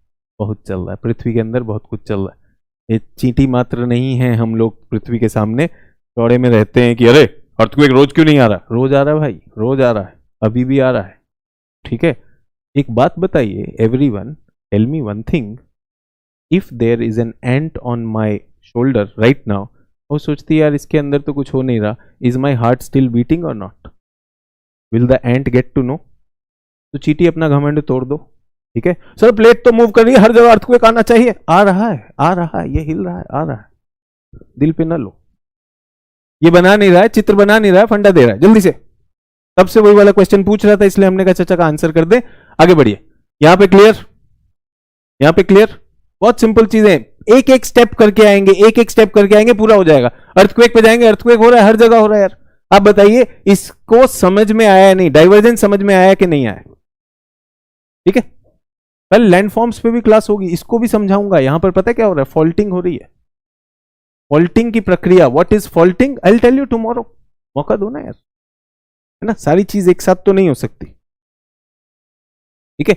बहुत चल रहा है पृथ्वी के अंदर, बहुत कुछ चल रहा है. ये चींटी मात्र नहीं है हम लोग पृथ्वी के सामने. चौड़े में रहते हैं कि अरे अर्थक्वेक रोज क्यों नहीं आ रहा. रोज आ रहा है भाई, रोज आ रहा है, अभी भी आ रहा है. ठीक है. एक बात बताइए everyone, tell me one thing. If there is an ant on my shoulder right now, वो सोचती है यार इसके अंदर तो कुछ हो नहीं रहा, is my heart still beating or not? Will the ant get to know? तो चींटी अपना घमंड तोड़ दो. ठीक है सर, प्लेट तो मूव कर रही है, हर जगह अर्थक्वेक आना चाहिए. आ रहा है, आ रहा है, ये हिल रहा है, आ रहा है. दिल पे न लो. ये बना नहीं रहा है, चित्र बना नहीं रहा है, फंडा दे रहा है जल्दी से. तब से वही वाला क्वेश्चन पूछ रहा था, इसलिए हमने कहा चचा का आंसर कर दे. आगे बढ़िए. यहां पे क्लियर? यहां पे क्लियर? बहुत सिंपल चीजें, एक एक स्टेप करके आएंगे, एक एक स्टेप करके आएंगे, पूरा हो जाएगा. अर्थक्वेक पे जाएंगे, अर्थक्वेक हो रहा है, हर जगह हो रहा है यार. आप बताइए इसको समझ में आया नहीं? डाइवर्जेंस समझ में आया कि नहीं आया? ठीक है, कल लैंडफॉर्म्स पे भी क्लास होगी, इसको भी समझाऊंगा. यहां पर पता है क्या हो रहा है? फॉल्टिंग हो रही है. फॉल्टिंग की प्रक्रिया, what is faulting, I will tell you tomorrow. मौका दो ना यार, है ना. सारी चीज एक साथ तो नहीं हो सकती. ठीक है.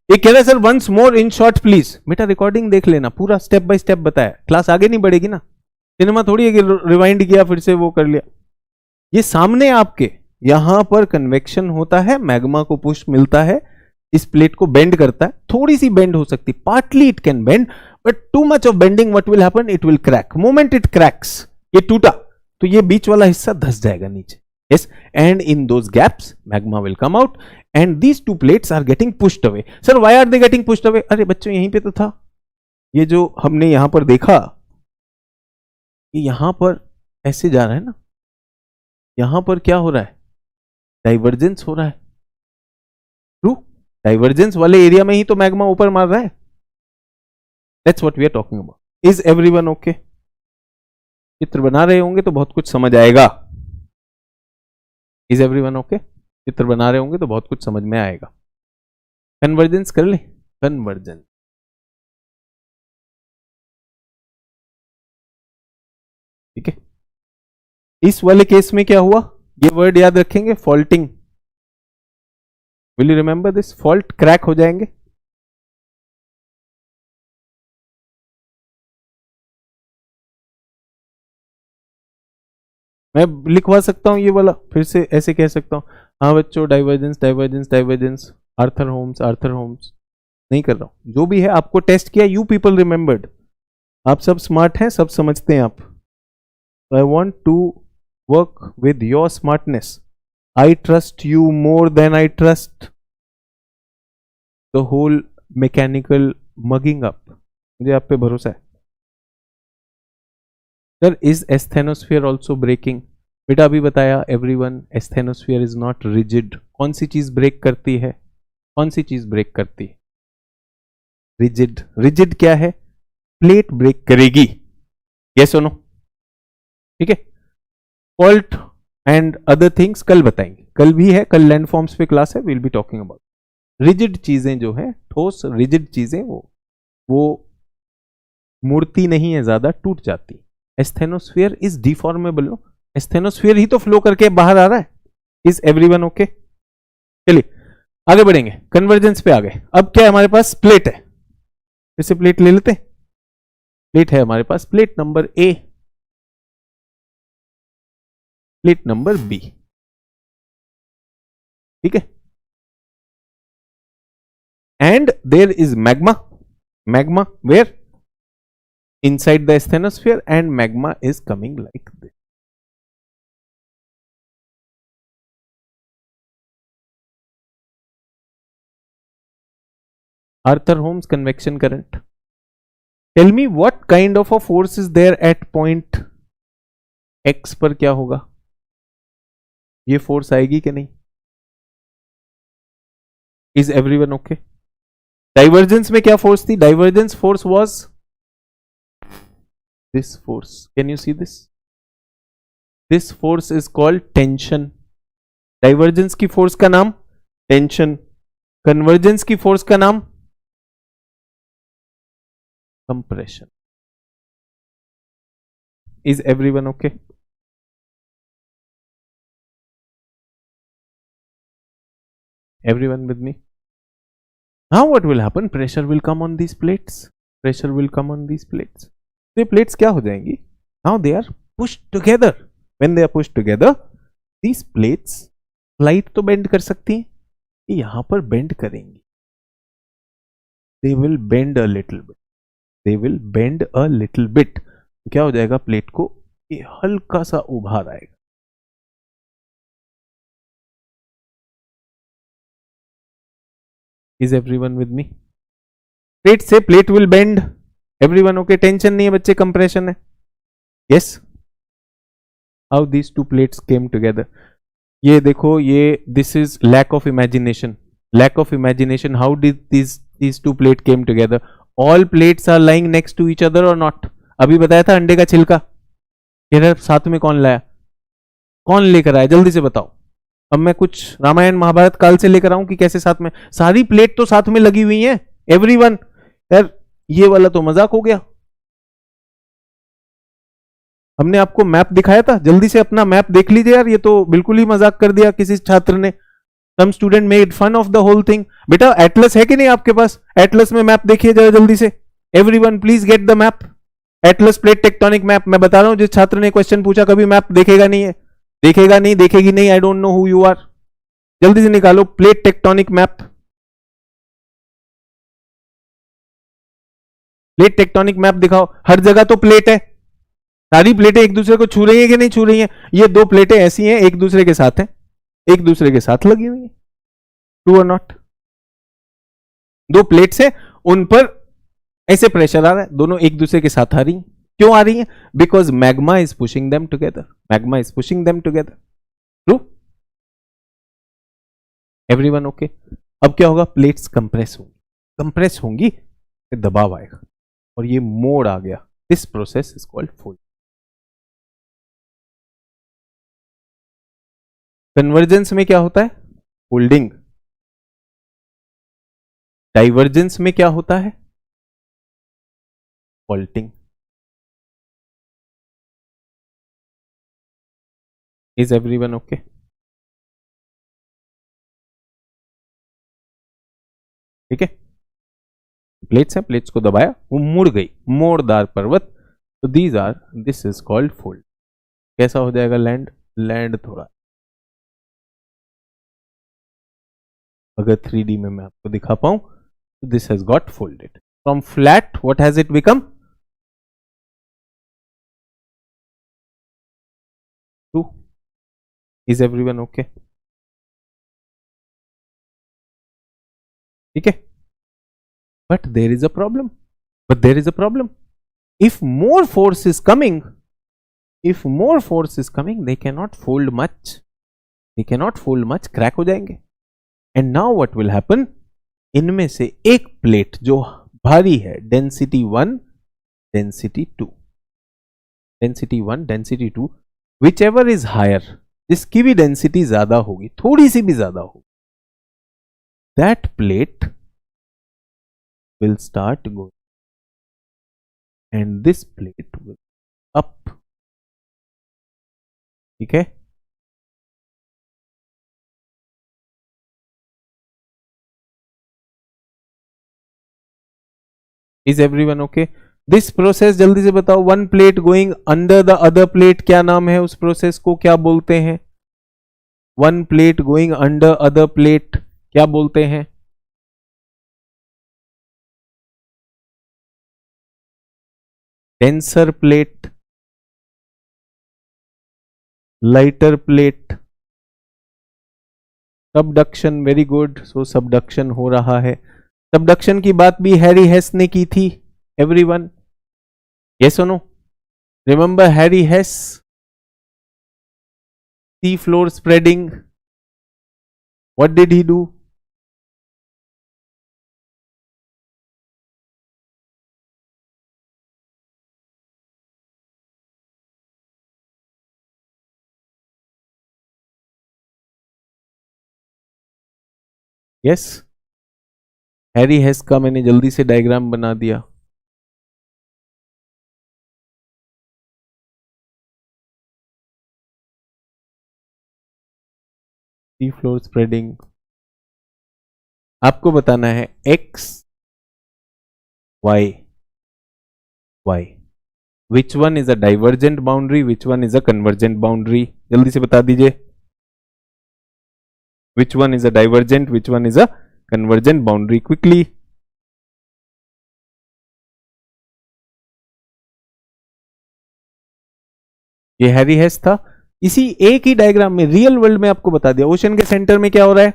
ये कह रहा है sir once more in short please. बेटा रिकॉर्डिंग देख लेना, पूरा स्टेप बाय स्टेप बताया. क्लास आगे नहीं बढ़ेगी ना. सिनेमा थोड़ी है कि रिवाइंड किया फिर से वो कर लिया. ये सामने आपके यहां पर कन्वेक्शन होता है, मैग्मा को पुश मिलता है, इस प्लेट को बेंड करता है. थोड़ी सी बेंड हो सकती, partly it can bend, but too much of bending what will happen, it will crack. Moment it cracks, ये टूटा तो ये बीच वाला हिस्सा धस जाएगा नीचे. Yes, and in those gaps magma will come out and these two plates are getting pushed away. Sir, why are they getting pushed away? अरे बच्चों यहीं पे तो था. ये जो हमने यहां पर देखा, ये यहां पर ऐसे जा रहा है ना, यहां पर क्या हो रहा है? डाइवर्जेंस हो रहा है. ट्रू, डाइवर्जेंस वाले एरिया में ही तो मैग्मा ऊपर मार रहा है. That's what we are talking about. Is everyone okay? चित्र बना रहे होंगे तो बहुत कुछ समझ आएगा. Is everyone okay? चित्र बना रहे होंगे तो बहुत कुछ समझ में आएगा. कन्वर्जेंस कर ले. कन्वर्जेंस, ठीक है. इस वाले केस में क्या हुआ, ये वर्ड याद रखेंगे, faulting. Will you remember this? Fault, crack हो जाएंगे. मैं लिखवा सकता हूं ये वाला, फिर से ऐसे कह सकता हूं. हाँ बच्चों, divergence divergence divergence, Arthur Holmes Arthur Holmes. नहीं कर रहा हूं, जो भी है आपको टेस्ट किया, यू पीपल रिमेंबर्ड. आप सब स्मार्ट हैं, सब समझते हैं आप. I want to work with your smartness. I trust you more than I trust the whole mechanical mugging up. मुझे आप पे भरोसा है. Sir is asthenosphere also breaking? बेटा अभी बताया everyone, asthenosphere is not rigid. कौन सी चीज ब्रेक करती है? कौन सी चीज ब्रेक करती है? रिजिड. रिजिड क्या है? प्लेट ब्रेक करेगी. यस और नो? ठीक है. फॉल्ट एंड अदर थिंग्स कल बताएंगे. कल भी है, कल लैंडफॉर्म्स पे क्लास है, will be talking about. Rigid चीजें जो है, ठोस रिजिड चीजें, वो मुड़ती नहीं है, ज्यादा टूट जाती। Asthenosphere is deformable. No, asthenosphere ही तो फ्लो करके बाहर आ रहा है। Is everyone okay? चलिए आगे बढ़ेंगे, कन्वर्जेंस पे आ गए। अब क्या है हमारे पास? प्लेट है, फिर से प्लेट ले लेते हैं। प्लेट है हमारे पास, plate number A, plate number B, ठीक है। And there is magma, magma where? inside the asthenosphere, and magma is coming like this. Arthur Holmes convection current. Tell me what kind of a force is there at point x पर? क्या होगा? ये force आएगी कि नहीं? Is everyone okay? Divergence में क्या force थी? Divergence force was this force. Can you see this? This force is called tension. Divergence की फोर्स का नाम टेंशन, कन्वर्जेंस की फोर्स का नाम compression. Is everyone okay? Everyone with me? Now what will happen? Pressure will come on these plates. Pressure will come on these plates. तो ये plates क्या हो जाएंगी? Now they are pushed together. When they are pushed together, these plates slide तो bend कर सकती हैं, यहां पर बेंड करेंगी। They will bend a little bit. They will bend a little bit. क्या हो जाएगा? प्लेट को ये हल्का सा उभार आएगा। Is everyone with me? Plate से plate will bend. Everyone okay? Tension नहीं है बच्चे, कंप्रेशन है। Yes. How these two plates came together? ये देखो, ये this is lack of imagination. Lack of imagination. How did these two plates came together? All plates are lying next to each other or not? अभी बताया था अंडे का छिलका, ये साथ में कौन लाया? कौन लेकर आया? जल्दी से बताओ। अब मैं कुछ रामायण महाभारत काल से लेकर आऊं कि कैसे साथ में? सारी प्लेट तो साथ में लगी हुई हैं। एवरीवन। यार ये वाला तो मजाक हो गया। हमने आपको मैप दिखाया था, जल्दी से अपना मैप देख लीजिए यार, ये तो बिल्कुल ही मजाक कर दिया किसी छात्र ने। Some student made fun of the whole thing. बेटा एटलस है कि नहीं आपके पास? एटलस में मैप देखिए जरा जल्दी से। Everyone please get the map, Atlas plate tectonic map. मैं बता रहा हूं, जिस छात्र ने क्वेश्चन पूछा कभी मैप देखेगा नहीं है, देखेगा नहीं, देखेगी नहीं, I don't know who you are. जल्दी से निकालो plate tectonic map. Plate tectonic map दिखाओ। हर जगह तो प्लेट है, सारी प्लेटें एक दूसरे को छू रही है कि नहीं छू रही हैं? ये दो प्लेटें ऐसी हैं, एक दूसरे के साथ हैं, एक दूसरे के साथ लगी हुई है। ट्रू और नॉट? दो प्लेट्स हैं, उन पर ऐसे प्रेशर आ रहा है, दोनों एक दूसरे के साथ आ रही हैं। क्यों आ रही हैं? Because magma is pushing them together. Magma is pushing them together. True? Everyone okay? अब क्या होगा? प्लेट्स कंप्रेस होंगी, कंप्रेस होंगी, फिर दबाव आएगा और ये मोड़ आ गया। This process is called fold. Convergence में क्या होता है? फोल्डिंग। डाइवर्जेंस में क्या होता है? फॉल्टिंग। Is everyone okay? ठीक है, प्लेट्स हैं, प्लेट्स को दबाया, वो मुड़ गई, मोड़दार पर्वत। तो these are, this is called fold. कैसा हो जाएगा? लैंड। लैंड थोड़ा, अगर 3D में मैं आपको दिखा पाऊं, तो this has got folded from flat. What has it become? True. Is everyone okay? ठीक है, but there is a problem. But there is a problem. If more force is coming, if more force is coming, they cannot fold much. They cannot fold much, crack हो जाएंगे। And now what will happen? इनमें से एक plate जो भारी है, density 1, density 2, density 1, density 2, whichever is higher, जिसकी भी डेंसिटी ज्यादा होगी, थोड़ी सी भी ज्यादा होगी, that plate will start going and this plate will up. ठीक है, is everyone okay? This process जल्दी से बताओ, one plate going under the other plate, क्या नाम है उस प्रोसेस को, क्या बोलते हैं? One plate going under other plate क्या बोलते हैं? Denser plate, lighter plate, subduction, very good. So subduction हो रहा है। सबडक्शन की बात भी हैरी हेस ने की थी, एवरीवन, यस और no? Remember Harry Hess, sea floor spreading, what did he do? Yes, Harry Hess का मैंने जल्दी से डायग्राम बना दिया। सी फ्लोर स्प्रेडिंग, आपको बताना है X Y Y, which one is a divergent boundary, which one is a convergent boundary, जल्दी से बता दीजिए। Which one is a divergent, which one is a convergent boundary, quickly? ये हैरी हेस था। इसी एक ही डायग्राम में रियल वर्ल्ड में आपको बता दिया। ओशन के सेंटर में क्या हो रहा है?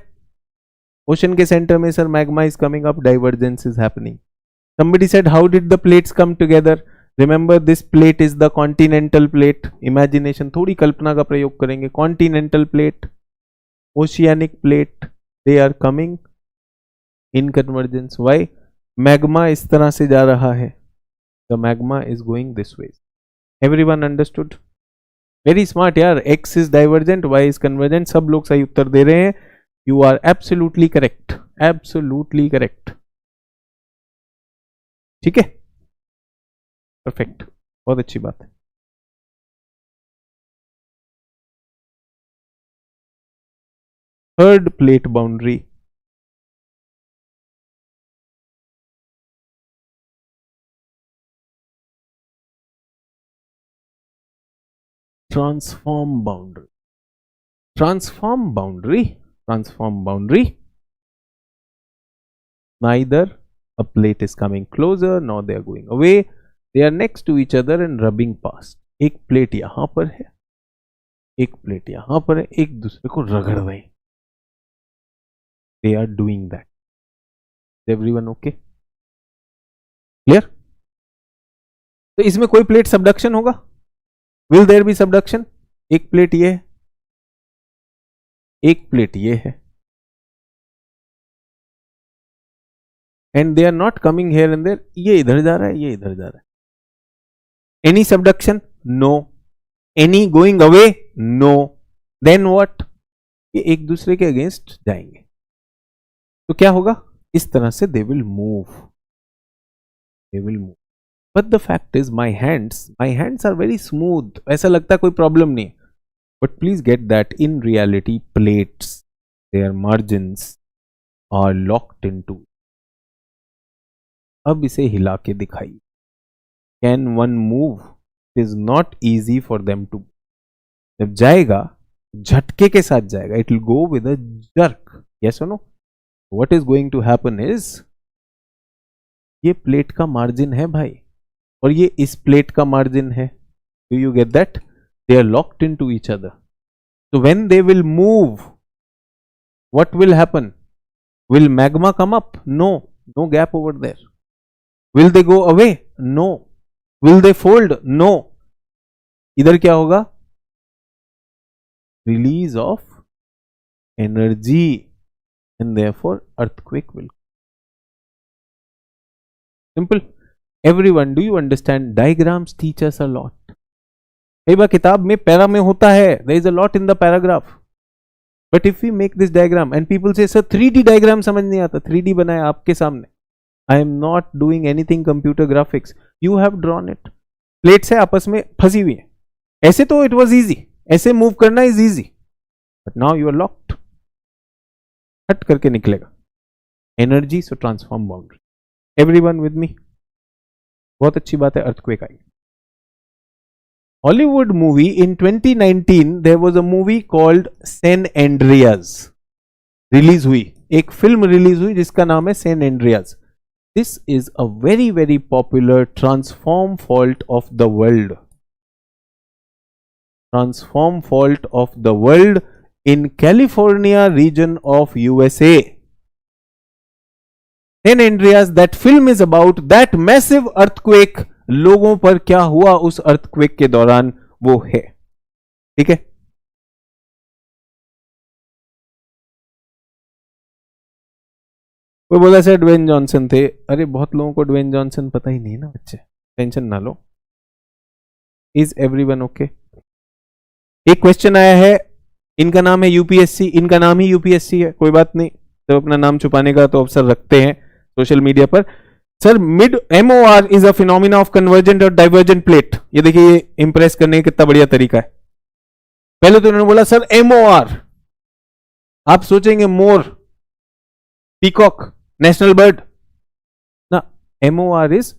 ओशन के सेंटर में sir magma is coming up, divergence is happening. Somebody said how did the plates come together? Remember this plate is the continental plate. Imagination, थोड़ी कल्पना का प्रयोग करेंगे। Continental plate, oceanic plate, they are coming in convergence. Why? Magma इस तरह से जा रहा है, the magma is going this way. Everyone understood? Very smart यार। X is divergent, Y is convergent, सब लोग सही उत्तर दे रहे हैं। You are absolutely correct, absolutely correct। ठीक है, परफेक्ट, बहुत अच्छी बात है। Third plate boundary, transform boundary, transform boundary, transform boundary, neither a plate is coming closer nor they are going away, they are next to each other and rubbing past। एक plate यहां पर है, एक plate यहां पर है, एक दूसरे को रगड़ रहे हैं। They are doing that. Everyone okay? Clear? तो इसमें कोई प्लेट सबडक्शन होगा? Will there be subduction? एक प्लेट ये है, एक प्लेट ये है, and they are not coming here and there। ये इधर जा रहा है, ये इधर जा रहा है। Any subduction? No. Any going away? No. Then what? ये एक दूसरे के अगेंस्ट जाएंगे, तो क्या होगा? इस तरह से they will move, they will move। But the fact is my hands are very smooth, ऐसा लगता है कोई प्रॉब्लम नहीं, but please get that in reality plates, their margins are locked into। अब इसे हिला के दिखाइए। Can one move? It is not easy for them to। जब जाएगा झटके के साथ जाएगा, it will go with a jerk, yes or no? What is going to happen is, ये प्लेट का मार्जिन है भाई, और ये इस प्लेट का मार्जिन है। Do you get that? They are locked into each other. So when they will move, what will happen? Will magma come up? No, no gap over there। Will they go away? No। Will they fold? No। इधर क्या होगा? Release of energy, and therefore earthquake will। Simple। Everyone, do you understand? Diagrams teach us a lot। कई बार किताब में para में होता है, there is a lot in the paragraph। But if we make this diagram and people से sir 3D diagram समझ नहीं आता, 3D बनाया आपके सामने, I am not doing anything computer graphics, you have drawn it, plates है आपस में फंसी हुई है, ऐसे तो इट वाज इजी, ऐसे मूव करना is easy, but now you are locked, हट करके निकलेगा energy, so transform boundary. Everyone with me? बहुत अच्छी बात है, अर्थक्वेक आई। Hollywood movie in 2019 there was a movie called San Andreas, release हुई, एक फिल्म रिलीज हुई जिसका नाम है San Andreas. This is a very very popular transform fault of the world, transform fault of the world in California region of USA. San Andreas, that film is about that massive earthquake, लोगों पर क्या हुआ उस earthquake के दौरान वो है, ठीक है। कोई बोला सर ड्वेन जॉनसन थे, अरे बहुत लोगों को ड्वेन जॉनसन पता ही नहीं ना बच्चे, टेंशन ना लो। Is everyone okay? एक क्वेश्चन आया है, इनका नाम है यूपीएससी, इनका नाम ही यूपीएससी है, कोई बात नहीं, तो अपना नाम छुपाने का तो अवसर रखते हैं सोशल मीडिया पर। Sir mid MOR is a phenomena of convergent और डाइवर्जेंट प्लेट। ये देखिए, ये इंप्रेस करने का कितना बढ़िया तरीका है। पहले तो उन्होंने बोला सर MOR, आप सोचेंगे मोर, पीकॉक, नेशनल बर्ड ना, MOR is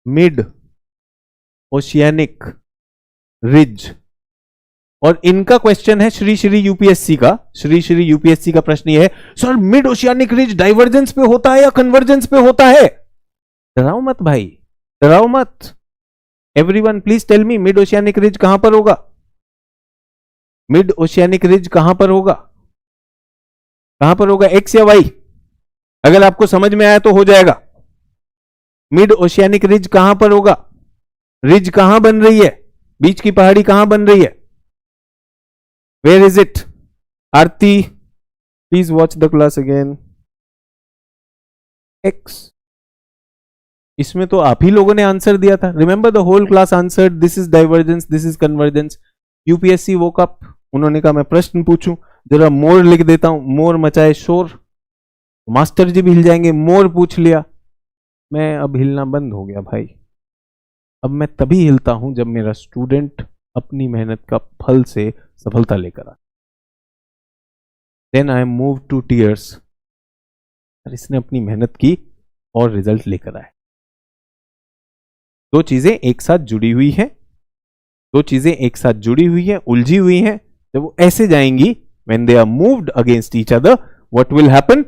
mid oceanic ridge. और इनका क्वेश्चन है श्री श्री यूपीएससी का, श्री श्री यूपीएससी का प्रश्न ये है, sir mid oceanic ridge divergence पे होता है या कन्वर्जेंस पे होता है? डराओ मत भाई, डराओ मत। Everyone please tell me, mid oceanic ridge कहां पर होगा? मिड ओशियानिक रिज कहां पर होगा? कहां पर होगा, एक्स या वाई? अगर आपको समझ में आया तो हो जाएगा। मिड ओशियानिक रिज कहां पर होगा? रिज कहां बन रही है? बीच की पहाड़ी कहां बन रही है? Where is it? Aarti, please watch the class again. X. इसमें तो आप ही लोगों ने आंसर दिया था। Remember the whole class answered this is divergence, this is convergence. UPSC woke up, उन्होंने कहा मैं प्रश्न पूछूं, जरा मोर लिख देता हूं, मोर मचाए शोर, मास्टर जी भी हिल जाएंगे, मोर पूछ लिया। मैं अब हिलना बंद हो गया भाई, अब मैं तभी हिलता हूं जब मेरा स्टूडेंट अपनी मेहनत का फल से सफलता लेकर आ। Then I move to tears, इसने अपनी मेहनत की और रिजल्ट लेकर आए। दो चीजें एक साथ जुड़ी हुई हैं, दो चीजें एक साथ जुड़ी हुई हैं, उलझी हुई हैं, जब वो ऐसे जाएंगी, when they are moved against each other, what will happen?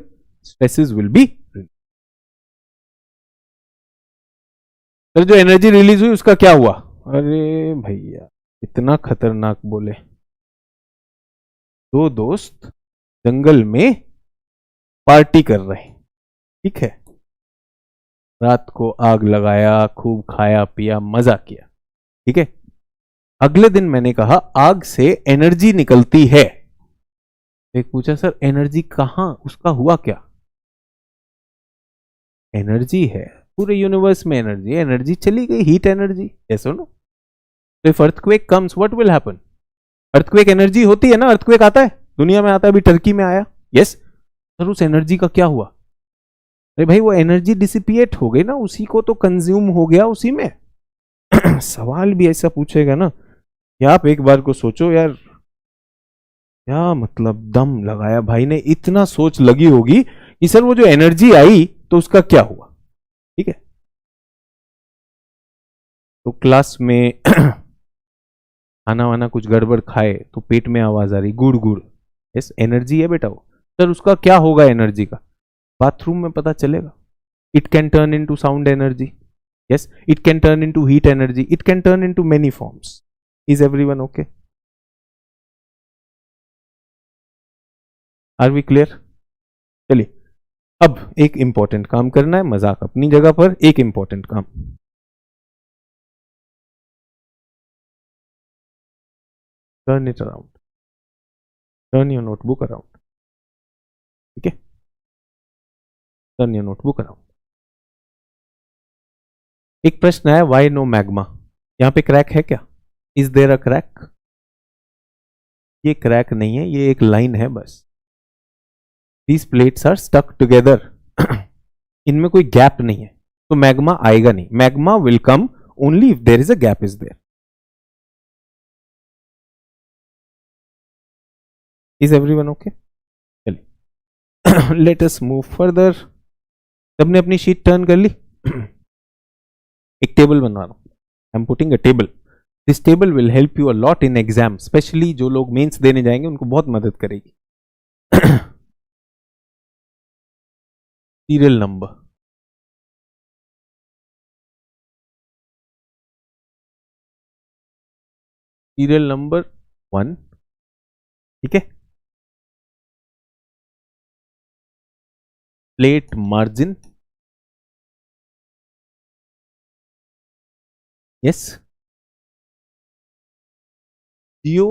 Stresses will be released. Sir जो एनर्जी रिलीज हुई उसका क्या हुआ? अरे भैया इतना खतरनाक बोले, दो दोस्त जंगल में पार्टी कर रहे हैं, ठीक है, रात को आग लगाया, खूब खाया पिया, मजा किया, ठीक है। अगले दिन मैंने कहा आग से एनर्जी निकलती है। एक पूछा सर एनर्जी कहां, उसका हुआ क्या? एनर्जी है पूरे यूनिवर्स में, एनर्जी, एनर्जी चली गई, हीट एनर्जी, ऐसा नो। तो if earthquake comes what will happen? Earthquake energy होती है ना, अर्थक्वेक आता है, दुनिया में आता है, अभी टर्की में आया, यस। सर उस एनर्जी का क्या हुआ? अरे भाई वो एनर्जी डिसिपिएट हो गई ना, उसी को तो कंज्यूम हो गया उसी में। सवाल भी ऐसा पूछेगा ना कि आप एक बार को सोचो यार, क्या मतलब दम लगाया भाई ने, इतना सोच लगी होगी कि सर वो जो एनर्जी आई तो उसका क्या हुआ, ठीक है। तो क्लास में खाना वाना कुछ गड़बड़ खाए तो पेट में आवाज आ रही गुड़ गुड़, यस एनर्जी है बेटा वो। सर उसका क्या होगा एनर्जी का? बाथरूम में पता चलेगा। It can turn into sound energy, yes, it can turn into heat energy, it can turn into many forms. Is everyone okay? Are we clear? चलिए अब एक इंपॉर्टेंट काम करना है, मजाक अपनी जगह पर, एक इंपॉर्टेंट काम। Turn it around, turn your notebook around, ठीक है, टर्न योर नोटबुक अराउंड। एक प्रश्न है, वाई नो मैग्मा? यहां पे क्रैक है क्या? Is there a crack? ये क्रैक नहीं है, ये एक लाइन है बस. These plates are stuck together. इनमें कोई गैप नहीं है, तो मैग्मा आएगा नहीं. Magma will come only if there is a gap is there. Is everyone okay? चलिए लेट अस मूव फर्दर. सबने अपनी शीट टर्न कर ली. एक टेबल बना रहा हूं. I am putting a table. This table will help you a lot in exam, specially जो लोग मेंस देने जाएंगे उनको बहुत मदद करेगी. Serial number. Serial number 1. ठीक है. Plate margin. Yes. Jio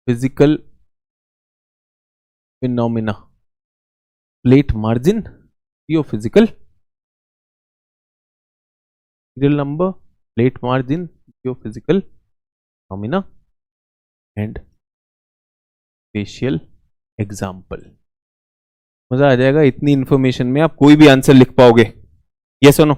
physical phenomena. Plate margin, geophysical. Serial number, plate margin, geophysical phenomena and spatial example. मजा आ जाएगा इतनी इंफॉर्मेशन में. आप कोई भी आंसर लिख पाओगे. यस और नो?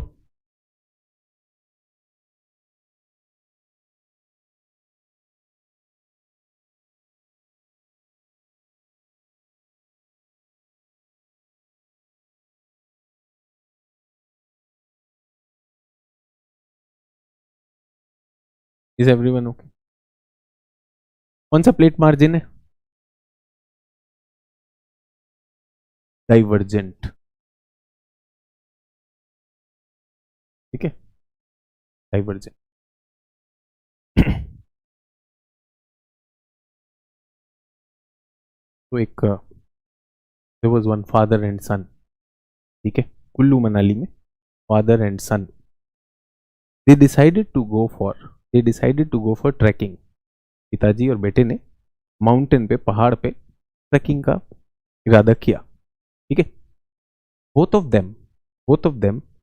Is everyone okay? कौन सा प्लेट मार्जिन है? डाइवर्जेंट. ठीक है, डाइवर्जेंट. तो एक there was one father and son. ठीक है, कुल्लू मनाली में father and son they decided to go for trekking. पिताजी और बेटे ने माउंटेन पे, पहाड़ पे ट्रैकिंग का इरादा किया. ठीक है. Both of them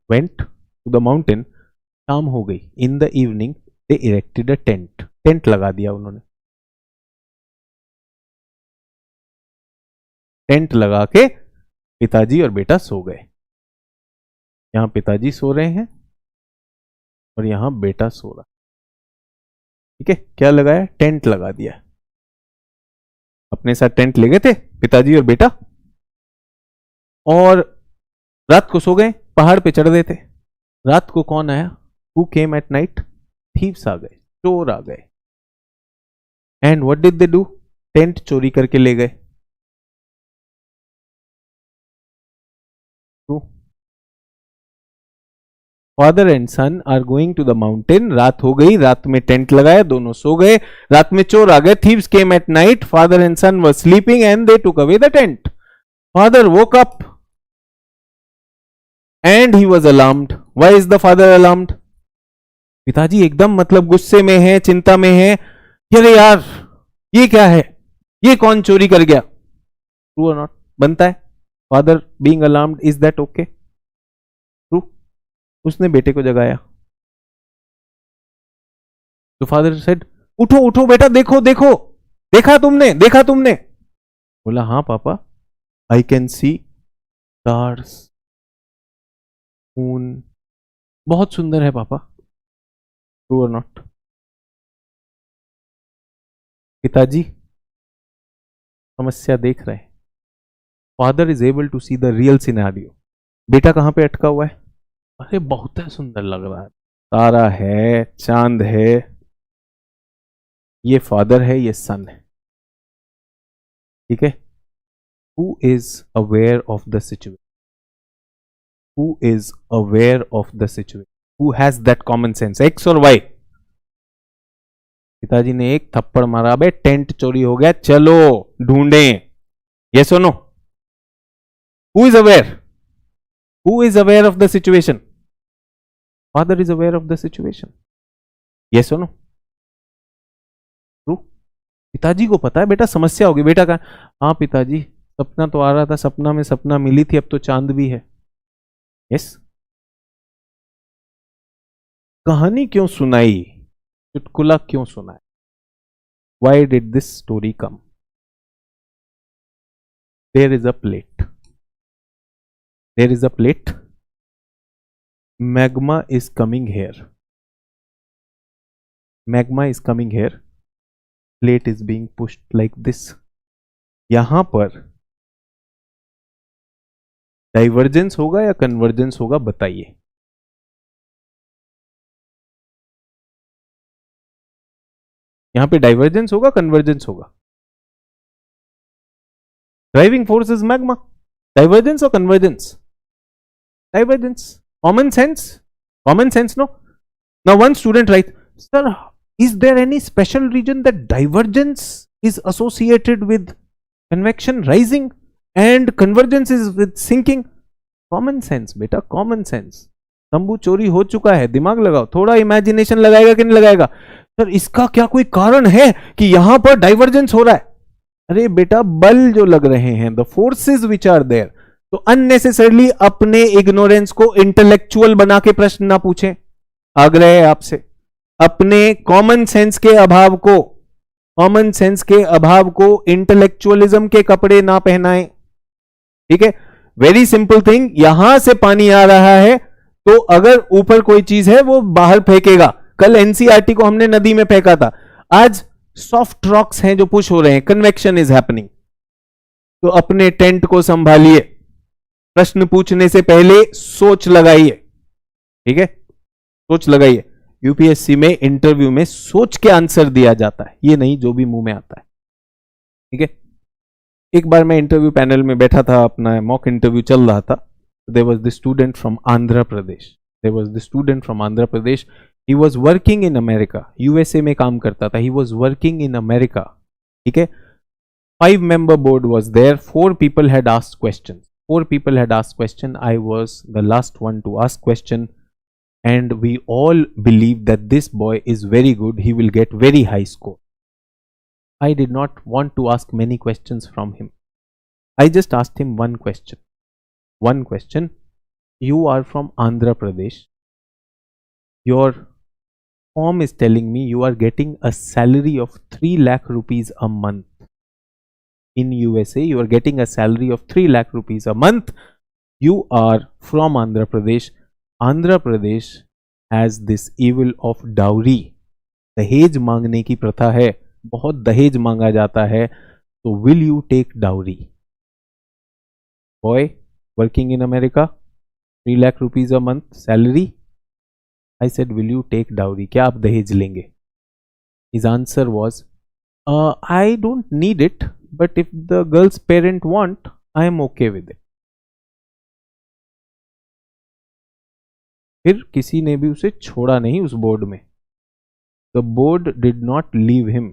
went to the mountain. शाम हो गई. In the evening they erected a tent. Tent लगा दिया उन्होंने. टेंट लगा के पिताजी और बेटा सो गए. यहां पिताजी सो रहे हैं और यहां बेटा सो रहा. ठीक है, क्या लगाया? टेंट लगा दिया. अपने साथ टेंट ले गए थे पिताजी और बेटा, और रात को सो गए. पहाड़ पे चढ़ गए थे. रात को कौन आया? Who came at night? Thieves आ गए, चोर आ गए. And what did they do? Tent चोरी करके ले गए. Father and son are going to the mountain. रात हो गई, रात में टेंट लगाया, दोनों सो गए. रात में चोर आ गए. Thieves came at night. Father and son were sleeping and they took away the tent. Father woke up and he was alarmed. Why is the father alarmed? पिताजी एकदम मतलब गुस्से में है, चिंता में है. अरे यार, ये क्या है? ये कौन चोरी कर गया? ट्रू और नॉट? बनता है. Father being alarmed, is that okay? True. उसने बेटे को जगाया. तो फादर सेड, उठो उठो बेटा, देखो देखो, देखा तुमने? बोला, हाँ पापा, I can see stars, moon. बहुत सुंदर है पापा. ट्रू और नॉट? पिताजी समस्या देख रहे हैं. Father is able to see the real scenario. बेटा कहां पे अटका हुआ है? अरे बहुत है, सुंदर लग रहा है, तारा है, चांद है. ये फादर है, ये सन है. ठीक है. Who is aware of the situation? Who is aware of the situation? Who has that common sense? X और वाई? पिताजी ने एक थप्पड़ मारा. बे टेंट चोरी हो गया, चलो ढूंढें. यस और no? Who is aware? Who is aware of the situation? Father is aware of the situation. Yes और नो? ट्रू. पिताजी को पता है बेटा समस्या होगी. बेटा का, हाँ पिताजी, सपना तो आ रहा था, सपना में सपना मिली थी, अब तो चांद भी है. यस. कहानी क्यों सुनाई? चुटकुला क्यों सुनाया? Why did this story come? There is a plate. There is a plate. Magma is coming here. Magma is coming here. Plate is being pushed like this. यहां पर डाइवर्जेंस होगा या कन्वर्जेंस होगा बताइए. यहां पे डाइवर्जेंस होगा कन्वर्जेंस होगा. Driving force is magma. Divergence और convergence? Divergence. Common sense. Common sense. No. Now one student write, sir is there any special reason that divergence is associated with convection rising and convergence is with sinking? Common sense बेटा, common sense. तंबू चोरी हो चुका है, दिमाग लगाओ. थोड़ा imagination लगाएगा कि नहीं लगाएगा? सर इसका क्या कोई कारण है कि यहां पर डाइवर्जेंस हो रहा है? अरे बेटा, बल जो लग रहे हैं, the forces which are there, तो अननेसेसरली अपने इग्नोरेंस को इंटेलेक्चुअल बना के प्रश्न ना पूछें. आग्रह है आपसे. अपने कॉमन सेंस के अभाव को, कॉमन सेंस के अभाव को इंटेलेक्चुअलिज्म के कपड़े ना पहनाएं. ठीक है. Very simple thing. यहां से पानी आ रहा है तो अगर ऊपर कोई चीज है वो बाहर फेंकेगा. कल एनसीईआरटी को हमने नदी में फेंका था. आज सॉफ्ट रॉक्स हैं जो पुश हो रहे हैं. Convection is happening. तो अपने टेंट को संभालिए. प्रश्न पूछने से पहले सोच लगाइए. ठीक है, सोच लगाइए. यूपीएससी में इंटरव्यू में सोच के आंसर दिया जाता है, ये नहीं जो भी मुंह में आता है. ठीक है. एक बार मैं इंटरव्यू पैनल में बैठा था, अपना मॉक इंटरव्यू चल रहा था. There was the student from Andhra Pradesh. There was the student from Andhra Pradesh. He was working in America. USA में काम करता था. He was working in America. ठीक है. 5 member board was there. 4 people had asked questions. 4 people had asked question. I was the last one to ask question. And we all believe that this boy is very good. He will get very high score. I did not want to ask many questions from him. I just asked him one question. One question. You are from Andhra Pradesh. Your form is telling me you are getting a salary of 3 lakh rupees a month. In USA, you are getting a salary of 3 lakh rupees a month. You are from Andhra Pradesh. Andhra Pradesh has this evil of dowry. दहेज मांगने की प्रथा है. बहुत दहेज मांगा जाता है. तो will you take dowry? Boy working in America, 3 lakh rupees a month salary. I said, will you take dowry? क्या आप दहेज लेंगे? His answer was, I don't need it, but if the girl's parent want, I am okay with it. फिर किसी ने भी उसे छोड़ा नहीं उस बोर्ड में. The board did not leave him.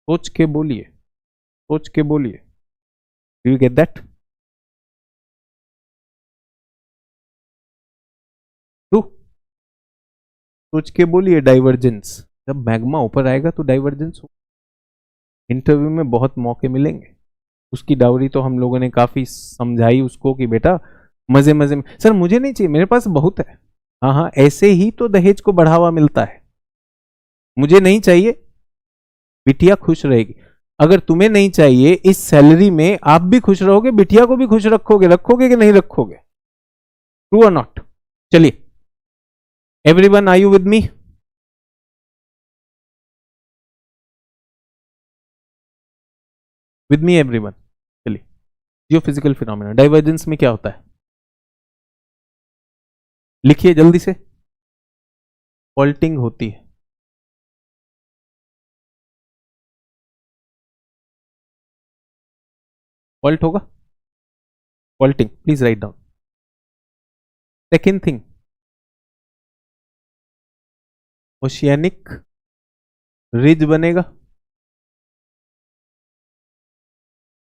सोच के बोलिए, सोच के बोलिए. Do you get that? True. सोच के बोलिए. डाइवर्जेंस. जब मैग्मा ऊपर आएगा तो डाइवर्जेंस हो. इंटरव्यू में बहुत मौके मिलेंगे. उसकी डाउरी तो हम लोगों ने काफी समझाई उसको कि बेटा मजे मजे में. सर मुझे नहीं चाहिए, मेरे पास बहुत है. हाँ हाँ, ऐसे ही तो दहेज को बढ़ावा मिलता है. मुझे नहीं चाहिए, बिटिया खुश रहेगी. अगर तुम्हें नहीं चाहिए, इस सैलरी में आप भी खुश रहोगे, बिटिया को भी खुश रखोगे. रखोगे कि नहीं रखोगे? ट्रू और नॉट? चलिए, everyone are you with me? With me everyone? चलिए, जियोफिजिकल फिनोमेना. डाइवर्जेंस में क्या होता है? लिखिए जल्दी से. फॉल्टिंग होती है. फॉल्ट होगा. Faulting. Please write down. Second thing, oceanic ridge बनेगा.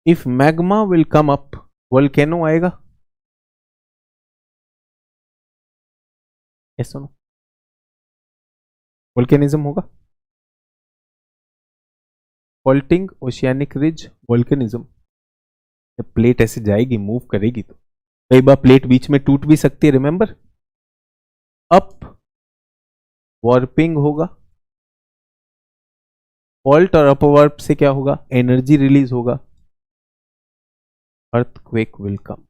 If magma will come up, volcano आएगा. ऐसा वोल्केनिज्म होगा. Faulting, oceanic ridge, volcanism. जब प्लेट ऐसे जाएगी, मूव करेगी, तो कई बार प्लेट बीच में टूट भी सकती है. रिमेंबर, अप वार्पिंग होगा. फॉल्ट और अपवर्प से क्या होगा, एनर्जी रिलीज होगा, earthquake will come.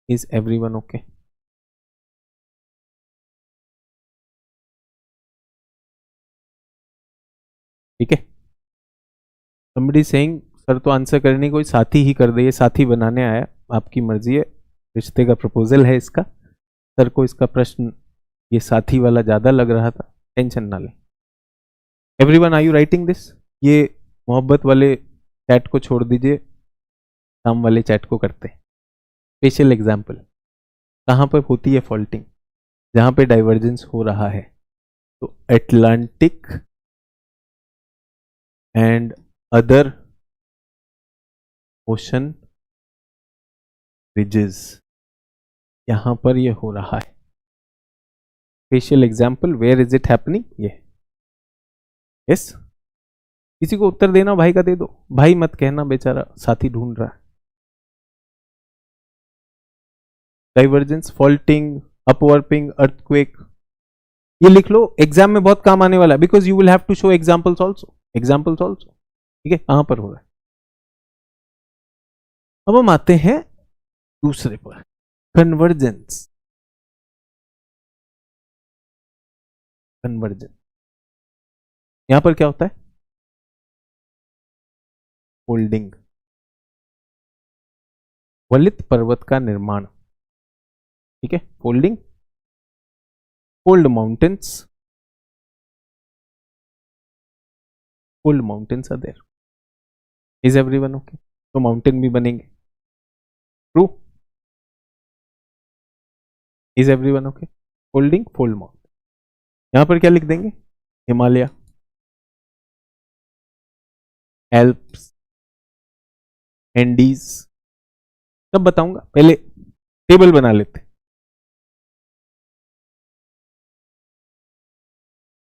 Is everyone okay? ठीक है, somebody saying सर तो आंसर करने कोई साथी ही कर दे, ये साथी बनाने आया, आपकी मर्जी है, रिश्ते का प्रपोजल है इसका, सर को इसका प्रश्न ये साथी वाला ज्यादा लग रहा था, टेंशन ना ले। Everyone are you writing this? ये मोहब्बत वाले चैट को छोड़ दीजिए, काम वाले चैट को करते हैं। स्पेशल एग्जाम्पल कहाँ पर होती है फॉल्टिंग, जहां पे डाइवर्जेंस हो रहा है, तो Atlantic and other ocean ridges, यहां पर ये हो रहा है। Special example, where is it happening, ये यस किसी को उत्तर देना भाई का दे दो, भाई मत कहना बेचारा साथी ढूंढ रहा है। डाइवर्जेंस, फॉल्टिंग, अपवर्पिंग, अर्थक्वेक, ये लिख लो, एग्जाम में बहुत काम आने वाला है, because you will have to show examples also, ठीक है, कहां पर हो रहा है। अब हम आते हैं दूसरे पर, कन्वर्जेंस। यहां पर क्या होता है, फोल्डिंग, वलित पर्वत का निर्माण, ठीक है, folding, fold mountains are there. Is everyone okay? तो माउंटेन भी बनेंगे, true? Is everyone okay? Folding, fold mountain, यहां पर क्या लिख देंगे, हिमालय, एल्प्स, एंडीज, सब बताऊंगा, पहले टेबल बना लेते।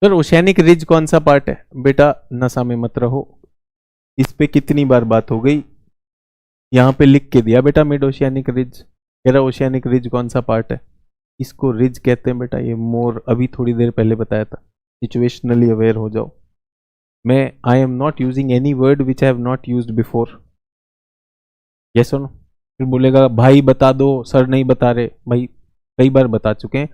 सर ओशियानिक रिज कौन सा पार्ट है? बेटा नशा में मत रहो, इस पे कितनी बार बात हो गई, यहां पे लिख के दिया बेटा मिड ओशियानिक रिज, कह रहा ओशियानिक रिज कौन सा पार्ट है, इसको रिज कहते हैं बेटा, ये मोर अभी थोड़ी देर पहले बताया था, सिचुएशनली अवेयर हो जाओ। मैं आई am not using any word which I have not used before, yes और नो? फिर बोलेगा भाई बता दो, सर नहीं बता रहे, भाई कई बार बता चुके हैं,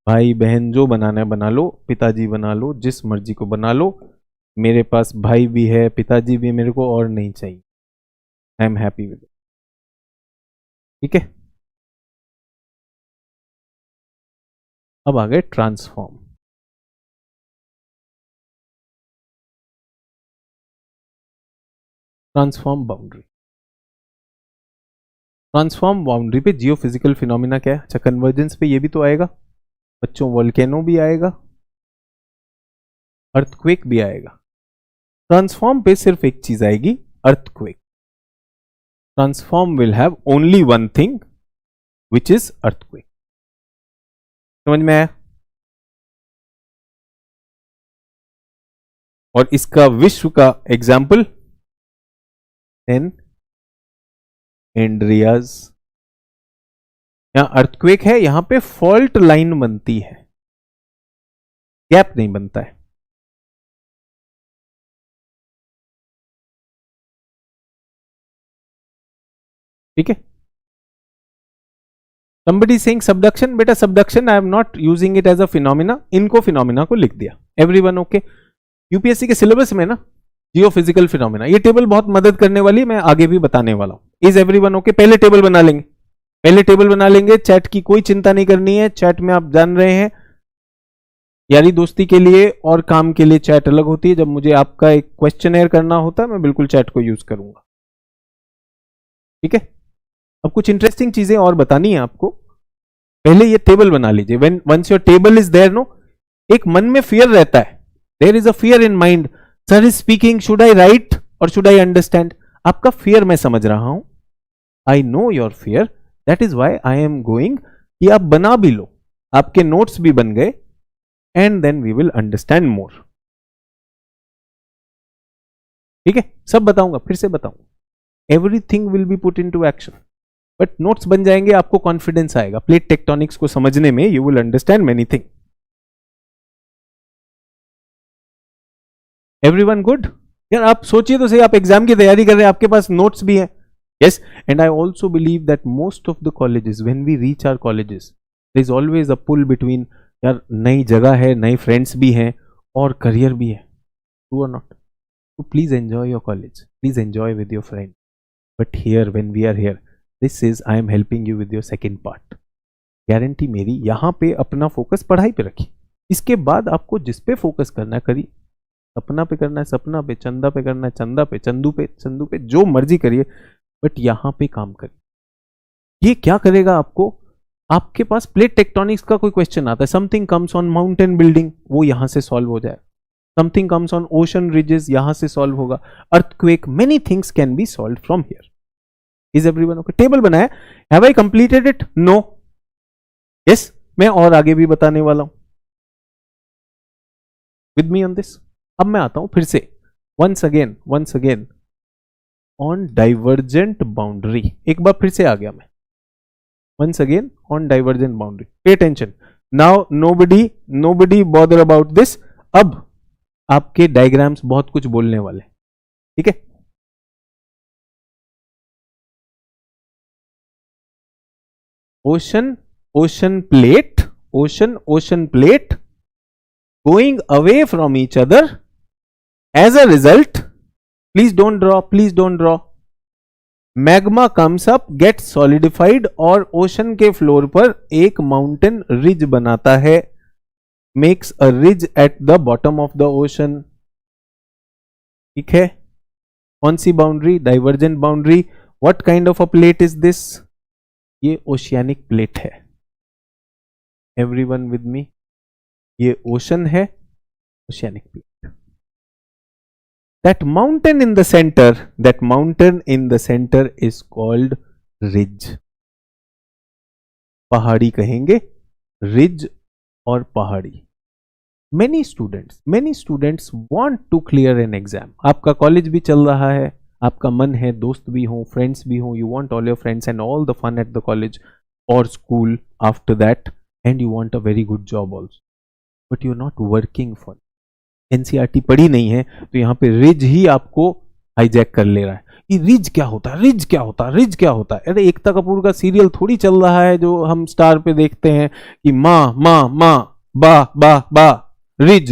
भाई बहन जो बनाना है बना लो, पिताजी बना लो, जिस मर्जी को बना लो, मेरे पास भाई भी है, पिताजी भी, मेरे को और नहीं चाहिए, I am happy with it, ठीक है। अब आ गए ट्रांसफॉर्म। ट्रांसफॉर्म बाउंड्री पे जियोफिजिकल फिनोमिना क्या है? अच्छा, कन्वर्जेंस पे ये भी तो आएगा बच्चों, वोल्केनो भी आएगा, अर्थक्वेक भी आएगा। ट्रांसफॉर्म पे सिर्फ एक चीज आएगी, earthquake. Transform will have only one thing which is earthquake. समझ में आया? और इसका विश्व का एग्जाम्पल सैन एंड्रियाज। यहां अर्थक्वेक है, यहां पे फॉल्ट लाइन बनती है, गैप नहीं बनता है, ठीक है। somebody saying subduction, बेटा subduction I am not using it as a phenomena, इनको फिनोमिना को लिख दिया। Everyone okay? यूपीएससी के सिलेबस में ना जियोफिजिकल फिनोमिना, ये टेबल बहुत मदद करने वाली, मैं आगे भी बताने वाला हूं। Is everyone okay? पहले टेबल बना लेंगे, चैट की कोई चिंता नहीं करनी है, चैट में आप जान रहे हैं यारी दोस्ती के लिए और काम के लिए चैट अलग होती है, जब मुझे आपका एक क्वेश्चनेयर करना होता है मैं बिल्कुल चैट को यूज करूंगा, ठीक है। अब कुछ इंटरेस्टिंग चीजें और बतानी है आपको, पहले ये टेबल बना लीजिए। When once your table is there, no, एक मन में फियर रहता है, there is a fear in mind, sir is speaking, should I write और शुड आई अंडरस्टैंड। आपका फियर मैं समझ रहा हूं, I know your fear, that is why I am going कि आप बना भी लो, आपके नोट्स भी बन गए, and then we will understand more, ठीक है। सब बताऊंगा, फिर से बताऊंगा, everything will be put into action, but notes बन जाएंगे, आपको कॉन्फिडेंस आएगा प्लेट टेक्टोनिक्स को समझने में, you will understand many thing. Everyone good? यार आप सोचिए तो सही, आप एग्जाम की तैयारी कर रहे हैं, आपके पास नोट्स भी हैं. Yes, and I also believe that most of the colleges, when we reach our colleges, there is always a pull between, यार नई जगह है, नए फ्रेंड्स भी हैं और करियर भी है. ट्रू और नॉट? तो please enjoy your college, please enjoy with your friend. But here when we are here, this is I am helping you with your second part. Guarantee मेरी, यहाँ पे अपना फोकस पढ़ाई पे रखिए. इसके बाद आपको जिस पे फोकस करना है करिए. सपना पे करना है सपना पे, चंदा पे करना है चंदा पे, चंदू पे, जो मर्जी करिए, बट यहाँ पे काम करिए. ये क्या करेगा आपको? आपके पास प्लेट टेक्टोनिक्स का कोई क्वेश्चन आता है, something comes on mountain building, वो यहां से सॉल्व हो जाए. Something comes on ocean ridges, यहां से सॉल्व होगा. Earthquake, many things can be solve from here. Is everyone okay? Table बनाया, have I completed it? No. Yes, मैं और आगे भी बताने वाला हूं. With me on this. अब मैं आता हूं फिर से, once again on divergent boundary. एक बार फिर से आ गया मैं. Once again on divergent boundary. Pay attention. Now nobody bother about this. अब आपके डायग्राम्स बहुत कुछ बोलने वाले, ठीक है? Ocean plate going away from each other. As a result, please don't draw. Magma comes up, get solidified और ocean के फ्लोर पर एक माउंटेन रिज बनाता है. Makes a ridge at the bottom of the ocean. ठीक है? कौन सी boundary? Divergent boundary. What kind of a plate is this? ये ओशियानिक प्लेट है. Everyone with me? ये ओशन है, oceanic plate. That mountain in the center is called ridge. पहाड़ी कहेंगे, ridge और पहाड़ी. Many students want to clear an exam. आपका college भी चल रहा है, आपका मन है दोस्त भी हो, फ्रेंड्स भी हो, you want all your friends and all the fun at the college or school after that, and you want a very good job also, but you're not working for it. NCERT पढ़ी नहीं है तो यहाँ पे ridge ही आपको hijack कर ले रहा है. ये रिज क्या होता है, रिज क्या होता है? अरे एकता कपूर का सीरियल थोड़ी चल रहा है जो हम स्टार पे देखते हैं कि माँ बा रिज.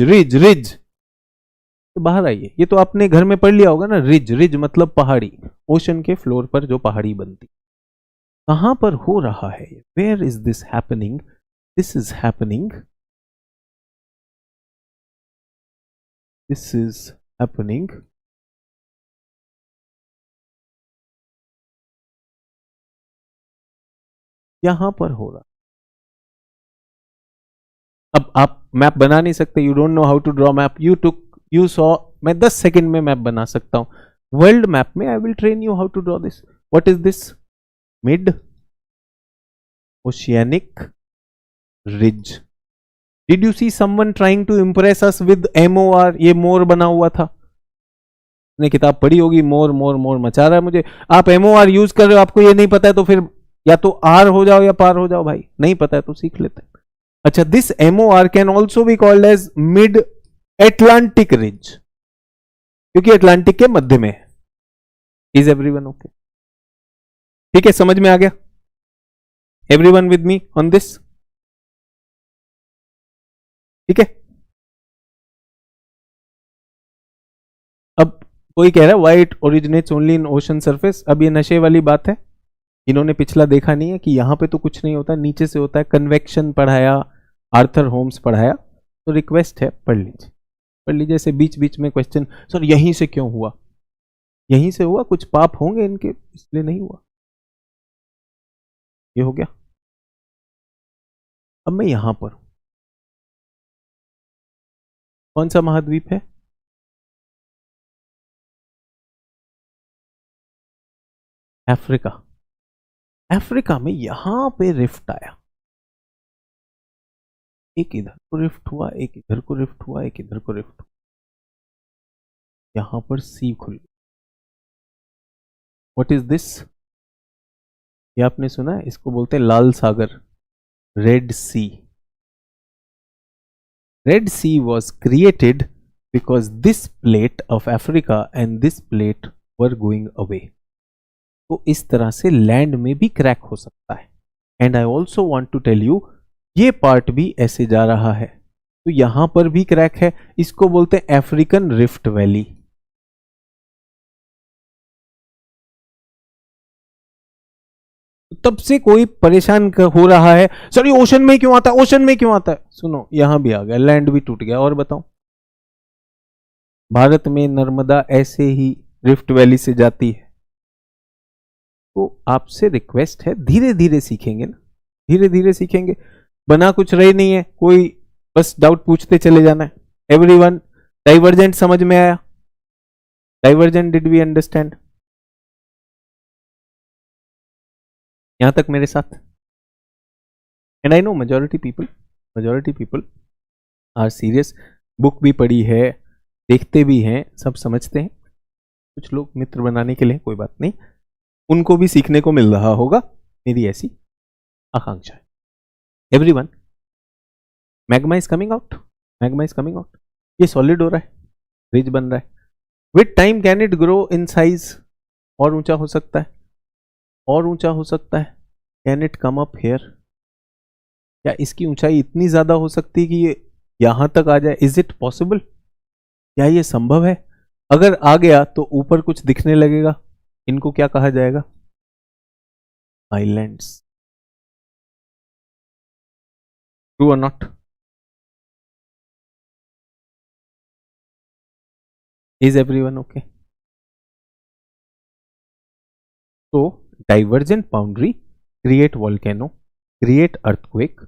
तो बाहर आइए, ये तो आपने घर में पढ़ लिया होगा ना. रिज मतलब पहाड़ी. ओशन के फ्लोर पर जो पहाड़ी बनती, कहां पर हो रहा है? Where is this happening? This is happening यहां पर हो रहा. अब आप मैप बना नहीं सकते, you don't know how to draw map. You saw, मैं 10 सेकेंड में मैप बना सकता हूं. वर्ल्ड मैप में I will train you how to draw this. What is this? Mid oceanic ridge. Did you see someone trying to impress us with MOR? ये मोर बना हुआ था, ने किताब पढ़ी होगी. मोर मचा रहा है मुझे. आप MOR यूज कर रहे हो, आपको ये नहीं पता है तो फिर या तो आर हो जाओ या पार हो जाओ भाई. नहीं पता है तो सीख लेते हैं. अच्छा, this MOR can also be called as mid Atlantic ridge, क्योंकि अटलांटिक के मध्य में है. Is everyone okay? ठीक है, समझ में आ गया? Everyone with me on this? ठीक है. अब कोई कह रहा है why it originates only in ocean surface. अब ये नशे वाली बात है, इन्होंने पिछला देखा नहीं है कि यहां पे तो कुछ नहीं होता, नीचे से होता है. कन्वेक्शन पढ़ाया, आर्थर होम्स पढ़ाया, तो रिक्वेस्ट है पढ़ लीजिए. ऐसे बीच बीच में क्वेश्चन, सर यहीं से क्यों हुआ? यहीं से हुआ, कुछ पाप होंगे इनके, इसलिए नहीं हुआ. ये हो गया. अब मैं यहां पर, कौन सा महाद्वीप है? अफ्रीका. अफ्रीका में यहां पे रिफ्ट आया. एक इधर को रिफ्ट हुआ, एक इधर को रिफ्ट हुआ, एक इधर को रिफ्ट हुआ. यहां पर सी खुल गई. What is this? ये आपने सुना है, इसको बोलते हैं लाल सागर, red sea. Red Sea was created because this plate of Africa and this plate were going away. तो इस तरह से लैंड में भी क्रैक हो सकता है. And I also want to tell you, ये पार्ट भी ऐसे जा रहा है, तो यहां पर भी क्रैक है. इसको बोलते हैं अफ्रीकन रिफ्ट वैली. तब से कोई परेशान हो रहा है, सर ये ओशन में क्यों आता है, ओशन में क्यों आता है. सुनो, यहां भी आ गया, लैंड भी टूट गया. और बताओ, भारत में नर्मदा ऐसे ही रिफ्ट वैली से जाती है. तो आपसे रिक्वेस्ट है, धीरे धीरे सीखेंगे ना, धीरे धीरे सीखेंगे. बना कुछ रहे नहीं है, कोई बस डाउट पूछते चले जाना है. एवरीवन, डाइवर्जेंट समझ में आया? Divergent did we understand? यहां तक मेरे साथ? And I know majority people are serious. Book भी पढ़ी है, देखते भी हैं, सब समझते हैं. कुछ लोग मित्र बनाने के लिए, कोई बात नहीं, उनको भी सीखने को मिल रहा होगा, मेरी ऐसी आकांक्षा है. Everyone, magma is coming out, magma is coming out. ये सॉलिड हो रहा है, रिज बन रहा है. With time can it grow in size? और ऊंचा हो सकता है, और ऊंचा हो सकता है. Can it come up here? क्या इसकी ऊंचाई इतनी ज्यादा हो सकती है कि ये यहां तक आ जाए? Is it possible? क्या ये संभव है? अगर आ गया तो ऊपर कुछ दिखने लगेगा. इनको क्या कहा जाएगा? आइलैंड्स. ट्रू और नॉट? Is everyone okay? तो divergent boundary create volcano, create earthquake,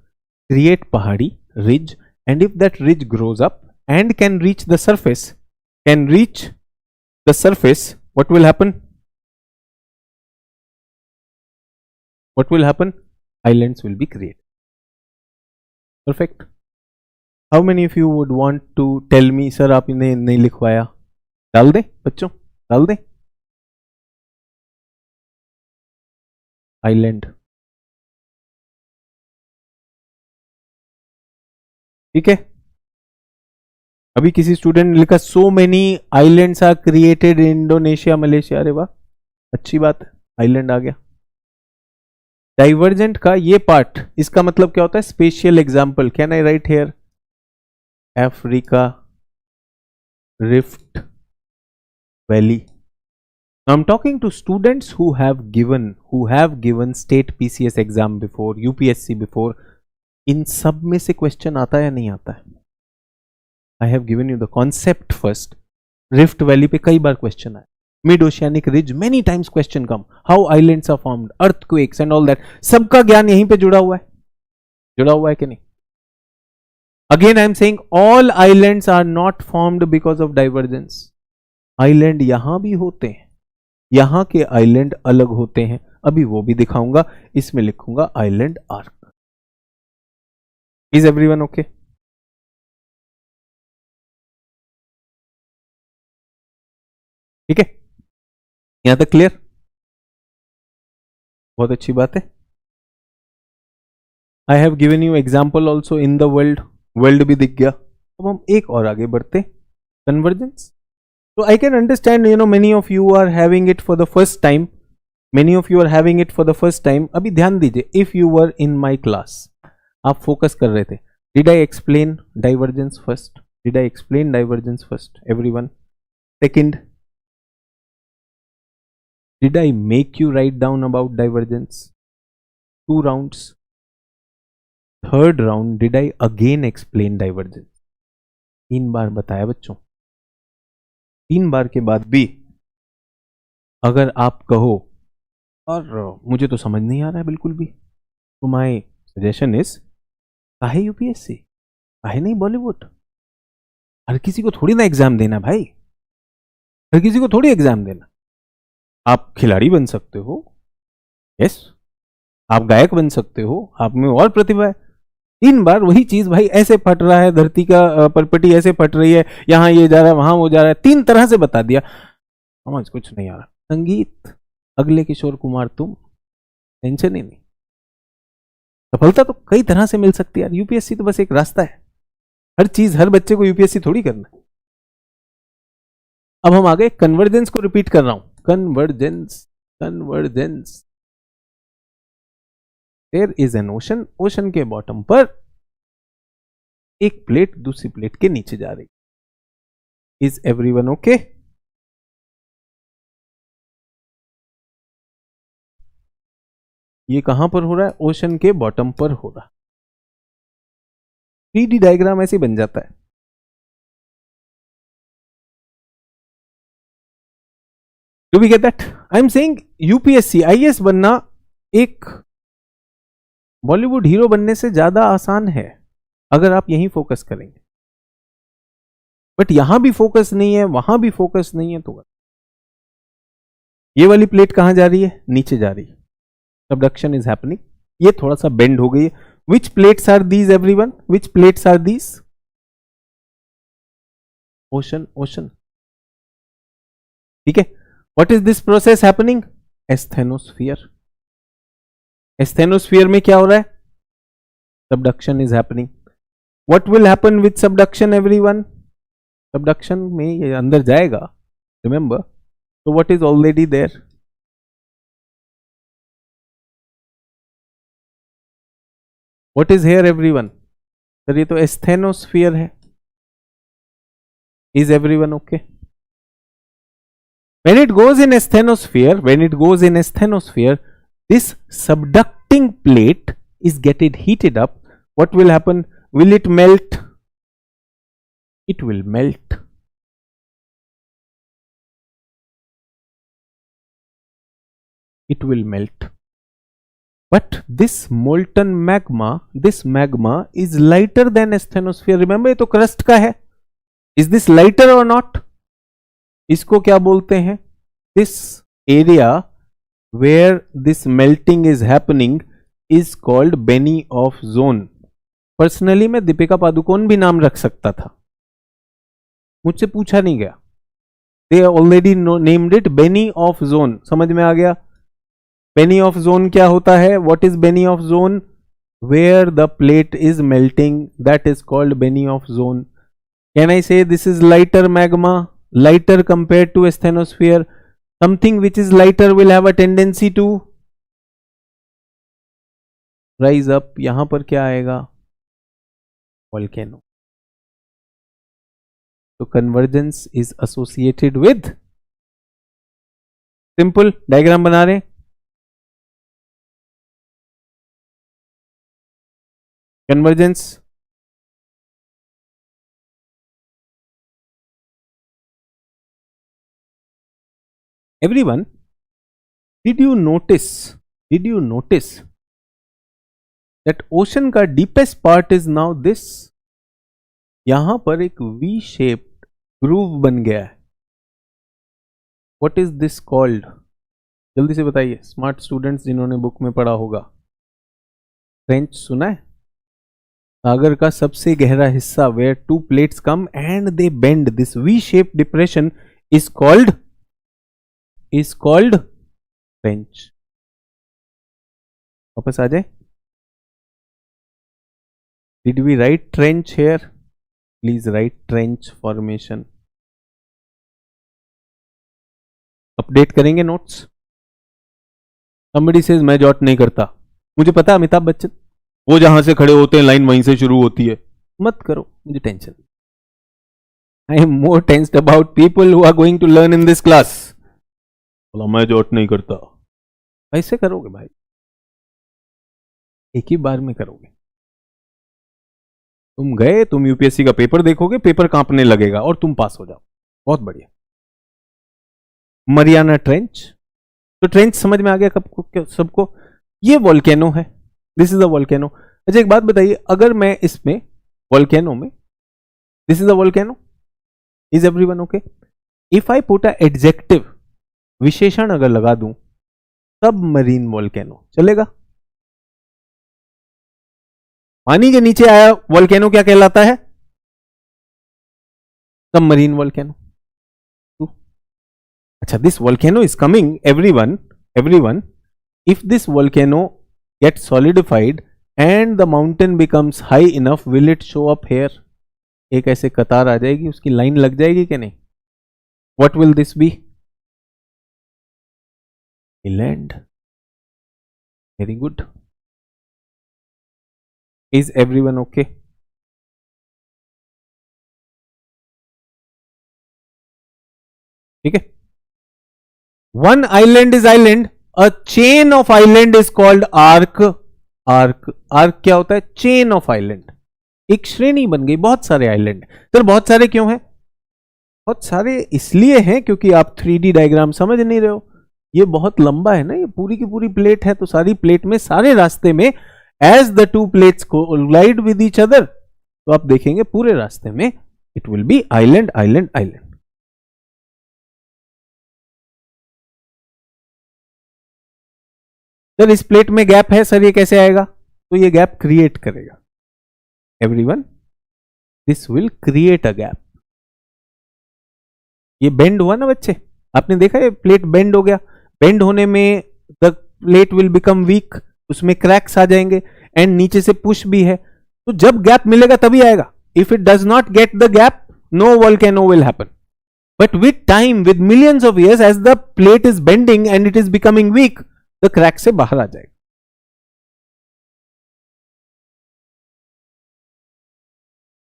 create pahadi ridge, and if that ridge grows up and can reach the surface, what will happen? Islands will be created. Perfect. How many of you would want to tell me, sir आपने नहीं लिखवाया? डाल दें बच्चों, डाल दें. Island, ठीक है. अभी किसी स्टूडेंट ने लिखा so many islands are created in Indonesia, Malaysia. अरे वाह, अच्छी बात है, आइलैंड आ गया. डाइवर्जेंट का ये पार्ट, इसका मतलब क्या होता है? Spatial example. Can I write here Africa rift valley? I'm talking to students who have given state PCS exam before, UPSC before. इन सब में से क्वेश्चन आता है या नहीं आता है? I have given you the concept first. Rift valley पे कई बार क्वेश्चन आया. Mid oceanic ridge, many times question come. How islands are formed, earthquakes and all that. सबका ज्ञान यहीं पे जुड़ा हुआ है कि नहीं? Again I am saying all islands are not formed because of divergence. Island यहां भी होते हैं, यहां के आइलैंड अलग होते हैं. अभी वो भी दिखाऊंगा. इसमें लिखूंगा island arc. Is everyone okay? ठीक है, यहां तक क्लियर? बहुत अच्छी बात है. आई have given you example also in the world. World भी दिख गया. अब हम एक और आगे बढ़ते. Convergence. So I can understand, many of you are having it for the first time. अभी ध्यान दीजिए. If you were in my class, आप फोकस कर रहे थे. Did I explain divergence first? Everyone. Second, did I make you write down about divergence? 2 rounds. Third round, did I again explain divergence? 3 बार बताया बच्चों. 3 बार के बाद भी अगर आप कहो और मुझे तो समझ नहीं आ रहा है बिल्कुल भी, तो माय सजेशन इज, काहे यूपीएससी, काहे नहीं बॉलीवुड? हर किसी को थोड़ी ना एग्जाम देना भाई, हर किसी को थोड़ी एग्जाम देना. आप खिलाड़ी बन सकते हो, यस, आप गायक बन सकते हो, आप में और प्रतिभा है. 3 बार वही चीज भाई, ऐसे फट रहा है, धरती का परपटी ऐसे फट रही है, यहां ये जा रहा है, वहां वो जा रहा है, 3 तरह से बता दिया, समझ कुछ नहीं आ रहा. संगीत, अगले किशोर कुमार तुम, टेंशन ही नहीं. सफलता तो कई तरह से मिल सकती है यार. यूपीएससी तो बस एक रास्ता है. हर चीज, हर बच्चे को यूपीएससी थोड़ी करना है. अब हम आगे कन्वर्जेंस को रिपीट कर रहा हूं, convergence, convergence. There is an ocean, ocean के बॉटम पर एक प्लेट दूसरी प्लेट के नीचे जा रही। Is everyone okay? ये कहां पर हो रहा है? ओशन के बॉटम पर हो रहा है। 3D डायग्राम ऐसे बन जाता है। Do we get that? I am saying UPSC IAS बनना एक बॉलीवुड हीरो बनने से ज्यादा आसान है अगर आप यहीं फोकस करेंगे, बट यहां भी फोकस नहीं है, वहां भी फोकस नहीं है, तो ये वाली प्लेट कहां जा रही है? नीचे जा रही है। Subduction is happening. ये थोड़ा सा बेंड हो गई है। Which plates are these everyone? Which plates are these? Ocean, ocean. ठीक है। What is this process happening? Asthenosphere. Asthenosphere में क्या हो रहा है? Subduction is happening. What will happen with subduction everyone? Subduction में ये अंदर जाएगा, रिमेंबर। तो what is already there? What is here everyone? Sir ये तो एस्थेनोस्फीयर है। Is everyone okay? When it goes in asthenosphere, when it goes in asthenosphere, this subducting plate is getting heated up. What will happen? Will it melt? It will melt. It will melt. But this molten magma, this magma is lighter than asthenosphere. Remember, ये तो crust का है. Is this lighter or not? इसको क्या बोलते हैं? This area where this melting is happening is called Benioff zone. Personally मैं दीपिका पादुकोण भी नाम रख सकता था, मुझसे पूछा नहीं गया। They already named it Benioff zone. समझ में आ गया? बेनी ऑफ जोन क्या होता है? What is Benioff zone? Where the plate is melting, that is called Benioff zone. Can I say this is lighter magma? Lighter compared to asthenosphere. Something which is lighter will have a tendency to rise up. यहां पर क्या आएगा? Volcano. So convergence is associated with, simple diagram बना रहे। Convergence everyone, did you notice that ocean का deepest part is now this? यहां पर एक V shaped groove बन गया है। What is this called? जल्दी से बताइए, स्मार्ट स्टूडेंट्स जिन्होंने बुक में पढ़ा होगा। ट्रेंच सुना है? सागर का सबसे गहरा हिस्सा, where two plates come and they bend, this V shaped depression is called trench। वापस आ जाए। Did we write trench here? Please write trench formation। Update करेंगे नोट्स। Somebody says मैं जॉट नहीं करता। मुझे पता अमिताभ बच्चन वो जहां से खड़े होते हैं लाइन वहीं से शुरू होती है। मत करो, मुझे tension. I am more tensed about people who are going to learn in this class। मैं जॉट नहीं करता। कैसे करोगे भाई? एक ही बार में करोगे। तुम गए, तुम यूपीएससी का पेपर देखोगे, पेपर कांपने लगेगा और तुम पास हो जाओ। बहुत बढ़िया। Mariana trench. तो ट्रेंच समझ में आ गया सबको? ये वोल्केनो है, दिस इज अ वोल्केनो। अच्छा एक बात बताइए, अगर मैं इसमें वोल्केनो में, this is a volcano, is everyone okay? If I put a adjective, विशेषण अगर लगा दूं, सब मरीन वोल्केनो, चलेगा? पानी के नीचे आया वोल्केनो क्या कहलाता है? Submarine volcano. अच्छा, this volcano is coming, everyone, if this volcano get solidified and the mountain becomes high enough, will it show up here? एक ऐसे कतार आ जाएगी, उसकी लाइन लग जाएगी कि नहीं? What will this be? Island. Very good. Is everyone okay? ठीक है. One island is island. A chain of island is called arc. Arc क्या होता है? Chain of island. एक श्रेणी बन गई, बहुत सारे आइलैंड. सर बहुत सारे क्यों हैं? बहुत सारे इसलिए हैं क्योंकि आप 3D डायग्राम समझ नहीं रहे हो. ये बहुत लंबा है ना, ये पूरी की पूरी प्लेट है, तो सारी प्लेट में सारे रास्ते में as the two plates collide with each other, तो आप देखेंगे पूरे रास्ते में it will be island island island. Sir इस प्लेट में गैप है, सर ये कैसे आएगा? तो ये गैप क्रिएट करेगा. Everyone, this will create a gap. ये बेंड हुआ ना बच्चे, आपने देखा ये प्लेट बेंड हो गया. बेंड होने में the plate will become weak, उसमें क्रैक्स आ जाएंगे एंड नीचे से पुश भी है. तो जब गैप मिलेगा तभी आएगा. If it does not get the gap, no volcano will happen. But with time, with millions of years, as the plate is bending and it is becoming weak, the crack से बाहर आ जाएगा.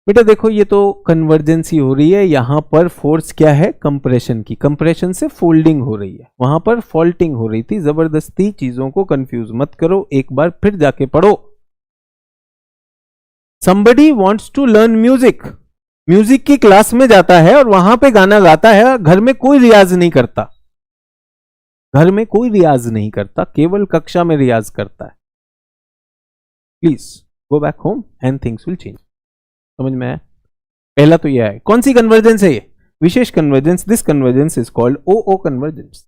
बेटा देखो, ये तो कन्वर्जेंसी हो रही है. यहां पर फोर्स क्या है? कंप्रेशन की. कंप्रेशन से फोल्डिंग हो रही है, वहां पर फॉल्टिंग हो रही थी. जबरदस्ती चीजों को कंफ्यूज मत करो, एक बार फिर जाके पढ़ो. somebody wants to learn music. Music की क्लास में जाता है और वहां पे गाना गाता है. घर में कोई रियाज नहीं करता, घर में कोई रियाज नहीं करता, केवल कक्षा में रियाज करता है. Please go back home and things will change. समझ में आया? पहला तो यह है. कौन सी कन्वर्जेंस है ये? विशेष convergence. This convergence is called O convergence.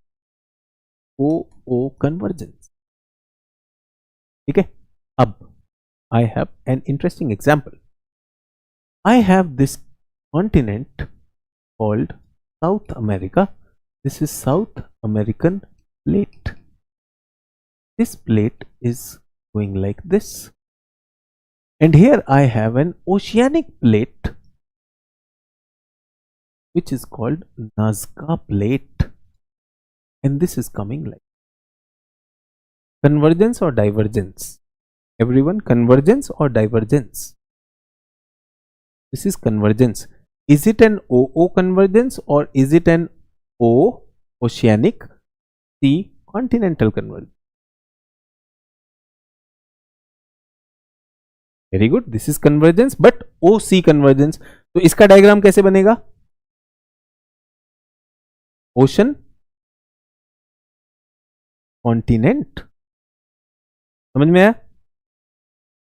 O convergence. ठीक है. अब I have an interesting example. I have this continent called South America. This is South American plate. This plate is going like this. And here I have an oceanic plate which is called Nazca plate. And this is coming like convergence or divergence. Everyone, convergence or divergence? This is convergence. Is it an O convergence or is it an O oceanic, C continental convergence? Very good. This is convergence, but OC convergence. तो इसका diagram कैसे बनेगा? Ocean, continent. समझ में आया?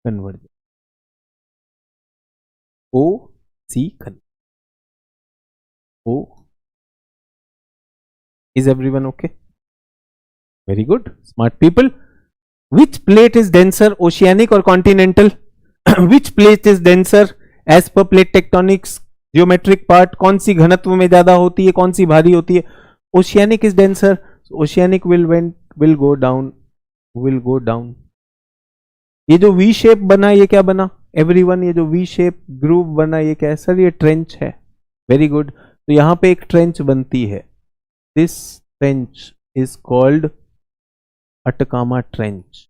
Convergence. O C con. O. Is everyone okay? Very good. Smart people. Which plate is denser, oceanic or continental? Which plate is denser as per plate tectonics geometric part? कौन सी घनत्व में ज्यादा होती है, कौन सी भारी होती है? Oceanic is denser. Oceanic will go down. Will go down. ये जो V शेप बना, ये क्या बना? एवरीवन, ये जो वी शेप ग्रूव बना, ये क्या है? सर ये ट्रेंच है. Very good. तो यहां पे एक ट्रेंच बनती है. This trench is called Atacama trench.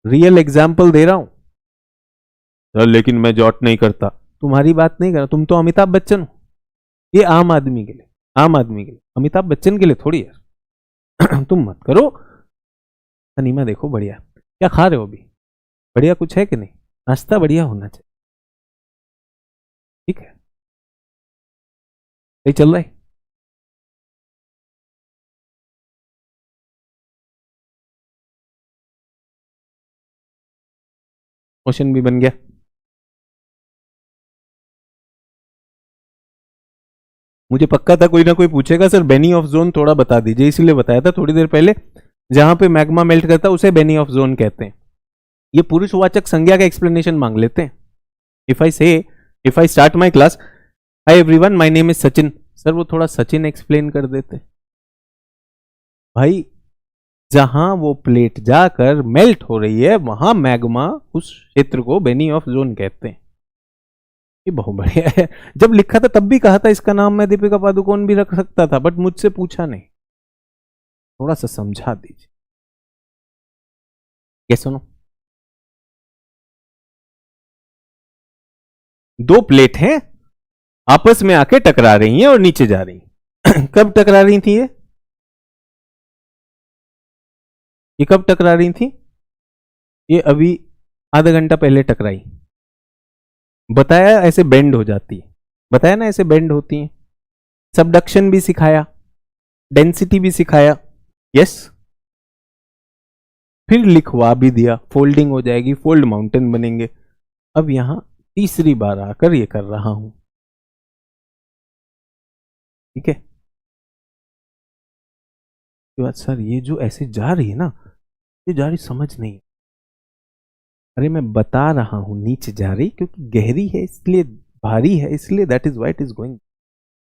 Real example दे रहा हूं सर, लेकिन मैं जॉट नहीं करता. तुम्हारी बात नहीं कर रहा, तुम तो अमिताभ बच्चन हो. ये आम आदमी के लिए, आम आदमी के लिए, अमिताभ बच्चन के लिए थोड़ी है. तुम मत करो. सनीमा देखो, बढ़िया. क्या खा रहे हो अभी? बढ़िया कुछ है कि नहीं? नाश्ता बढ़िया होना चाहिए. ठीक है, सही चल रहा है. क्वेश्चन भी बन गया. मुझे पक्का था कोई ना कोई पूछेगा सर बेनी ऑफ जोन थोड़ा बता दीजिए, इसीलिए बताया था थोड़ी देर पहले. जहां पे मैग्मा मेल्ट करता है उसे बेनी ऑफ जोन कहते हैं. ये पुरुषवाचक संज्ञा का एक्सप्लेनेशन मांग लेते हैं. If I start my class, hi everyone, my name is Sachin. Sir वो थोड़ा सचिन एक्सप्लेन कर देते. भाई जहां वो प्लेट जाकर मेल्ट हो रही है वहां मैग्मा, उस क्षेत्र को बेनी ऑफ जोन कहते हैं. ये बहुत बढ़िया है। जब लिखा था तब भी कहा था इसका नाम मैं दीपिका पादुकोण भी रख सकता था, बट मुझसे पूछा नहीं। थोड़ा सा समझा दीजिए। ये सुनो, दो प्लेट हैं, आपस में आके टकरा रही हैं और नीचे जा रही हैं। कब टकरा रही थी ये कब टकरा रही थी? ये अभी आधा घंटा पहले टकराई। बताया ऐसे बेंड हो जाती है, बताया ना ऐसे बेंड होती है। सबडक्शन भी सिखाया, डेंसिटी भी सिखाया, यस। फिर लिखवा भी दिया, फोल्डिंग हो जाएगी, फोल्ड माउंटेन बनेंगे। अब यहां तीसरी बार आकर ये कर रहा हूं, ठीक है। बात सर ये जो ऐसे जा रही है ना, ये जा रही समझ नहीं। अरे मैं बता रहा हूं नीचे जा रही, क्योंकि गहरी है इसलिए, भारी है इसलिए, that is why it is going.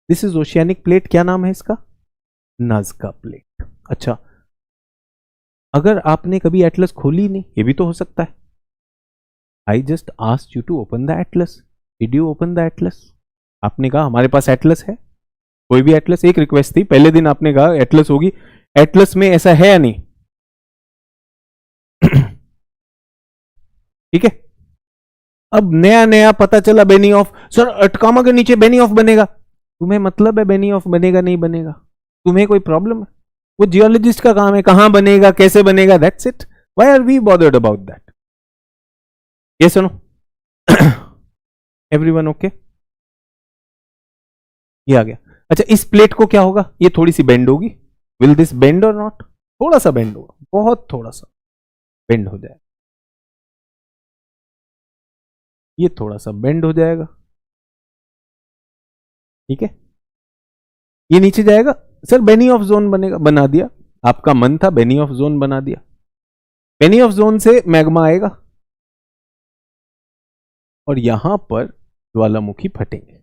This is oceanic plate. क्या नाम है इसका? Nazca plate. अच्छा, अगर आपने कभी एटलस खोली नहीं, ये भी तो हो सकता है। I just asked you to open the atlas, did you open the atlas? आपने कहा हमारे पास एटलस है, कोई भी एटलस। एक रिक्वेस्ट थी, पहले दिन आपने कहा एटलस होगी, एटलस में ऐसा है या नहीं? ठीक है। अब नया नया पता चला बेनी ऑफ, सर अटकामा के नीचे बेनी ऑफ बनेगा। तुम्हें मतलब है बेनी ऑफ बनेगा नहीं बनेगा? तुम्हें कोई प्रॉब्लम है? वो जियोलॉजिस्ट का काम है, कहां बनेगा कैसे बनेगा, that's it. Why are we bothered about that? ये सुनो, एवरीवन ओके? ये आ गया। अच्छा, इस प्लेट को क्या होगा? ये थोड़ी सी बेंड होगी। विल दिस बेंड और नॉट? थोड़ा सा बेंड होगा, बहुत थोड़ा सा बेंड हो जाएगा। ये थोड़ा सा बेंड हो जाएगा, ठीक है। ये नीचे जाएगा, सर बेनी ऑफ जोन बनेगा, बना दिया। आपका मन था, बेनी ऑफ जोन बना दिया। बेनी ऑफ जोन से मैग्मा आएगा और यहां पर ज्वालामुखी फटेंगे।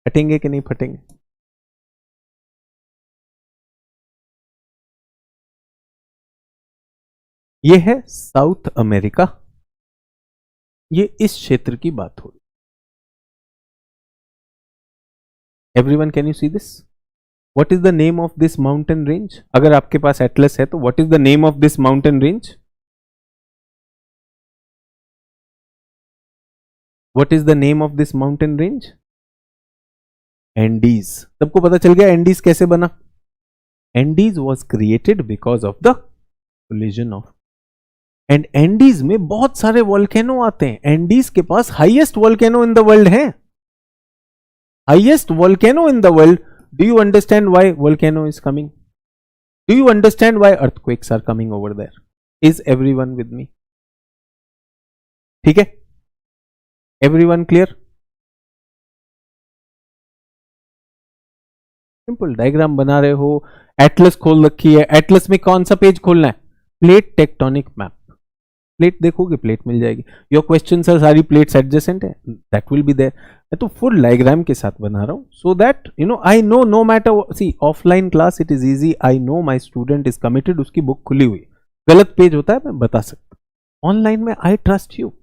फटेंगे कि नहीं फटेंगे? ये है साउथ अमेरिका, ये इस क्षेत्र की बात हो रही। Everyone can you see this? What is the name of this mountain range? अगर आपके पास एटलस है तो what is the name of this mountain range? What is the name of this mountain range? Andes. सबको पता चल गया Andes कैसे बना? Andes was created because of the collision of, and Andes में बहुत सारे वोल्केनो आते हैं। एंडीज के पास highest volcano in the world है, highest volcano in the world. Do you understand why volcano is coming? Do you understand why earthquakes are coming over there? Is everyone with me? ठीक है, everyone clear? Simple diagram बना रहे हो, Atlas खोल रखी है। Atlas में कौन सा पेज खोलना है? Plate tectonic map. प्लेट देखोगे, प्लेट मिल जाएगी। योर क्वेश्चन सर सारी प्लेट्स एडजेसेंट है, दैट विल बी देयर। मैं तो फुल डायग्राम के साथ बना रहा हूं, so that you know, I know, no matter. See offline class it is easy, I know my student is committed, उसकी बुक खुली हुई, गलत पेज होता है मैं बता सकता हूं। ऑनलाइन में आई trust you,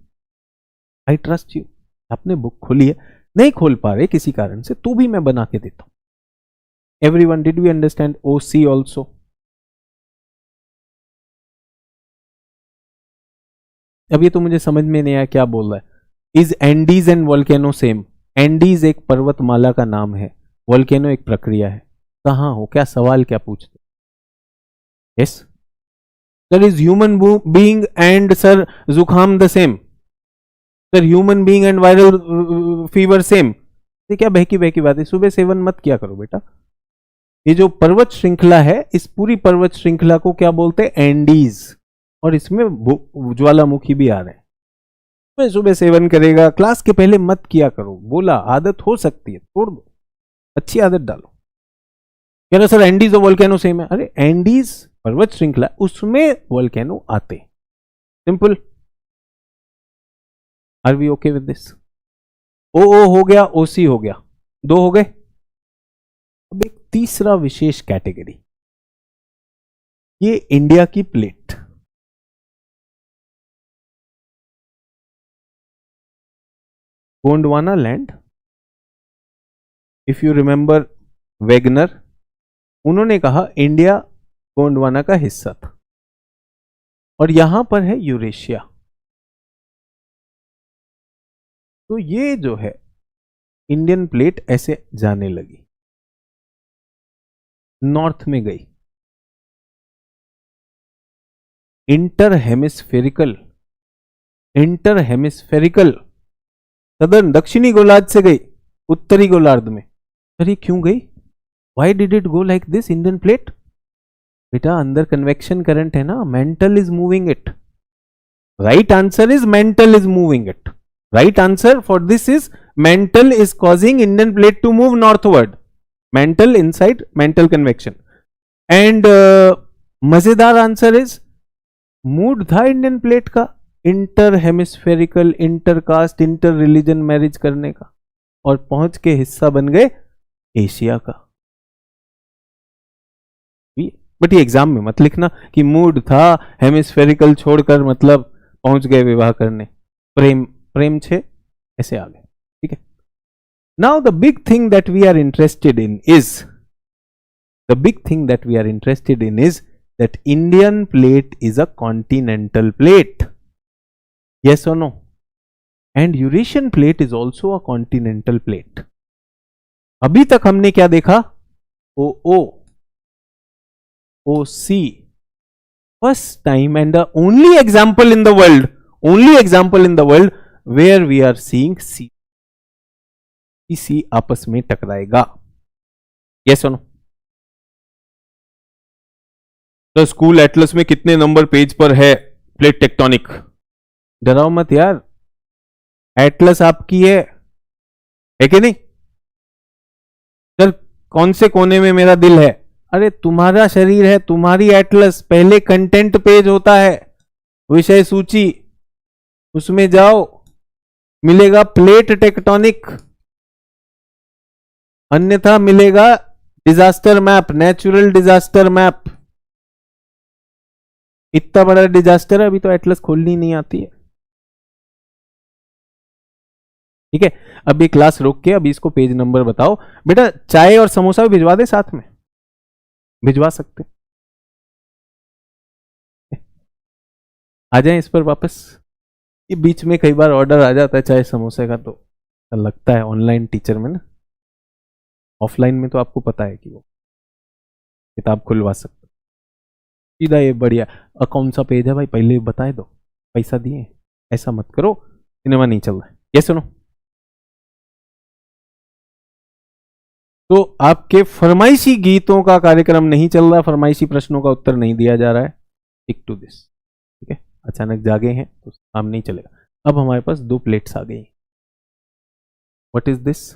I trust you. आपने बुक खोली है, नहीं खोल पा रहे किसी कारण से, तो भी मैं बना के देता हूं। Everyone, did we understand OC also? अब ये तो मुझे समझ में नहीं आया क्या बोल रहा है। Is Andes and volcano same? Andes एक पर्वतमाला का नाम है, वोल्केनो एक प्रक्रिया है। कहां हो, क्या सवाल क्या पूछते? Yes sir, is human being and sir जुकाम the same? Sir human being and viral fever same? ये क्या बहकी बहकी बात है, सुबह सेवन मत किया करो बेटा। ये जो पर्वत श्रृंखला है, इस पूरी पर्वत श्रृंखला को क्या बोलते हैं? एंडीज। और इसमें ज्वालामुखी भी आ रहे हैं। सुबह सुबह सेवन करेगा, क्लास के पहले मत किया करो, बोला आदत हो सकती है, छोड़ दो, अच्छी आदत डालो। कह रहे सर एंडीज और वोल्केनो सेम है। अरे एंडीज पर्वत श्रृंखला, उसमें वोल्केनो आते। Simple. Are we okay with this? O हो गया, ओसी हो गया, दो हो गए। अब एक तीसरा विशेष कैटेगरी, ये इंडिया की plate. Gondwana land, if you remember Wegener, उन्होंने कहा इंडिया गोंडवाना का हिस्सा था, और यहां पर है यूरेशिया। तो ये जो है इंडियन प्लेट ऐसे जाने लगी, नॉर्थ में गई, इंटर हेमिस्फेरिकल सदर्न दक्षिणी गोलार्ध से गई उत्तरी गोलार्ध में। अरे क्यों गई? Why did it go like this Indian plate? बेटा अंदर कन्वेक्शन करंट है ना, mantle is moving it. Right answer is mantle is moving it. Right answer for this is mantle is causing Indian plate to move northward, mantle inside mantle convection. And मजेदार answer is mood था Indian plate का inter hemispherical, intercaste, inter religion marriage करने का, और पहुंच के हिस्सा बन गए एशिया का। बट ये एग्जाम में मत लिखना कि मूड था हेमिस्फेरिकल छोड़कर मतलब पहुंच गए विवाह करने, प्रेम छे ऐसे आ गए। ठीक है, now the big thing that we are interested in is that Indian plate is a continental plate. Yes or no? And Eurasian plate is also a continental plate. अभी तक हमने क्या देखा? OO, OC. First time and the only example in the world where we are seeing C आपस में टकराएगा. Yes or no? तो school Atlas में कितने नंबर पेज पर है प्लेट टेक्टोनिक? डराओ मत यार, एटलस आपकी है कि नहीं? सर कौन से कोने में मेरा दिल है? अरे तुम्हारा शरीर है, तुम्हारी एटलस। पहले कंटेंट पेज होता है, विषय सूची, उसमें जाओ, मिलेगा प्लेट टेक्टोनिक, अन्यथा मिलेगा disaster map, natural disaster map. इतना बड़ा डिजास्टर है, अभी तो एटलस खोलनी नहीं आती है। ठीक है, अभी क्लास रोक के अभी इसको पेज नंबर बताओ। बेटा चाय और समोसा भी भिजवा दे, साथ में भिजवा सकते, आ जाए इस पर वापस। ये बीच में कई बार ऑर्डर आ जाता है चाय समोसे का, तो लगता है ऑनलाइन टीचर में ना, ऑफलाइन में तो आपको पता है कि वो किताब खुलवा सकते सीधा। ये बढ़िया, कौन सा पेज है भाई पहले बताए दो, पैसा दिए, ऐसा मत करो, सिनेमा नहीं चल रहा है। ये सुनो, तो आपके फरमाइशी गीतों का कार्यक्रम नहीं चल रहा, फरमाइशी प्रश्नों का उत्तर नहीं दिया जा रहा है, टिक टू दिस। ठीक है, अचानक जागे हैं तो काम नहीं चलेगा। अब हमारे पास दो प्लेट्स आ गई। What is this?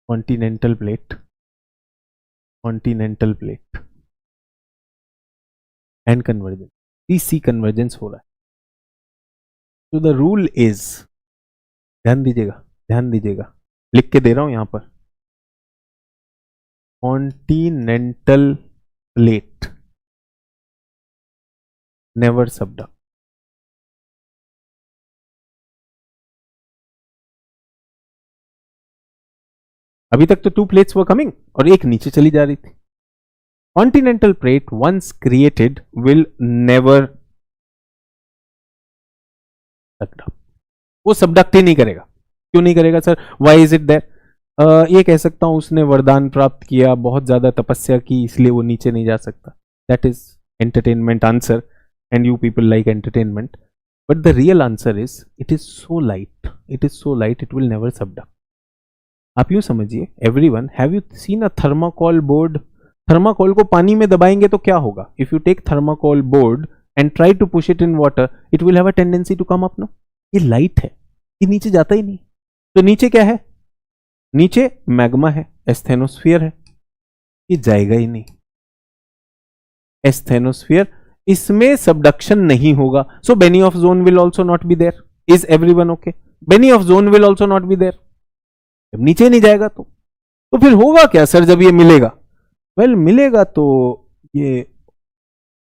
Continental plate, and convergence, see convergence हो रहा है। तो द रूल इज, ध्यान दीजिएगा, लिख के दे रहा हूं यहां पर, कॉन्टिनेंटल प्लेट नेवर सबडक्ट। अभी तक तो 2 प्लेट्स वर कमिंग और एक नीचे चली जा रही थी। Continental plate once created will never subduct, वो सबडक्ट ही नहीं करेगा। क्यों नहीं करेगा sir? Why is it that? ये कह सकता हूं उसने वरदान प्राप्त किया, बहुत ज्यादा तपस्या की, इसलिए वो नीचे नहीं जा सकता। That is entertainment answer, and you people like entertainment, but the real answer is it is so light, it will never subduct. आप यूं समझिए, everyone, have you seen a thermocol board? Thermocol को पानी में दबाएंगे तो क्या होगा? If you take thermocol board and try to push it in water, it will have a tendency to come up. No, ये लाइट है, ये नीचे जाता ही नहीं। तो नीचे क्या है? नीचे मैग्मा है, एस्थेनोस्फीयर है, ये जाएगा ही नहीं। एस्थेनोस्फीयर, इसमें सबडक्शन नहीं होगा, so Benioff zone will also not be there. Is everyone okay? Benioff zone will also not be there. जब नीचे नहीं जाएगा तो फिर होगा क्या सर जब ये मिलेगा? वेल, मिलेगा तो ये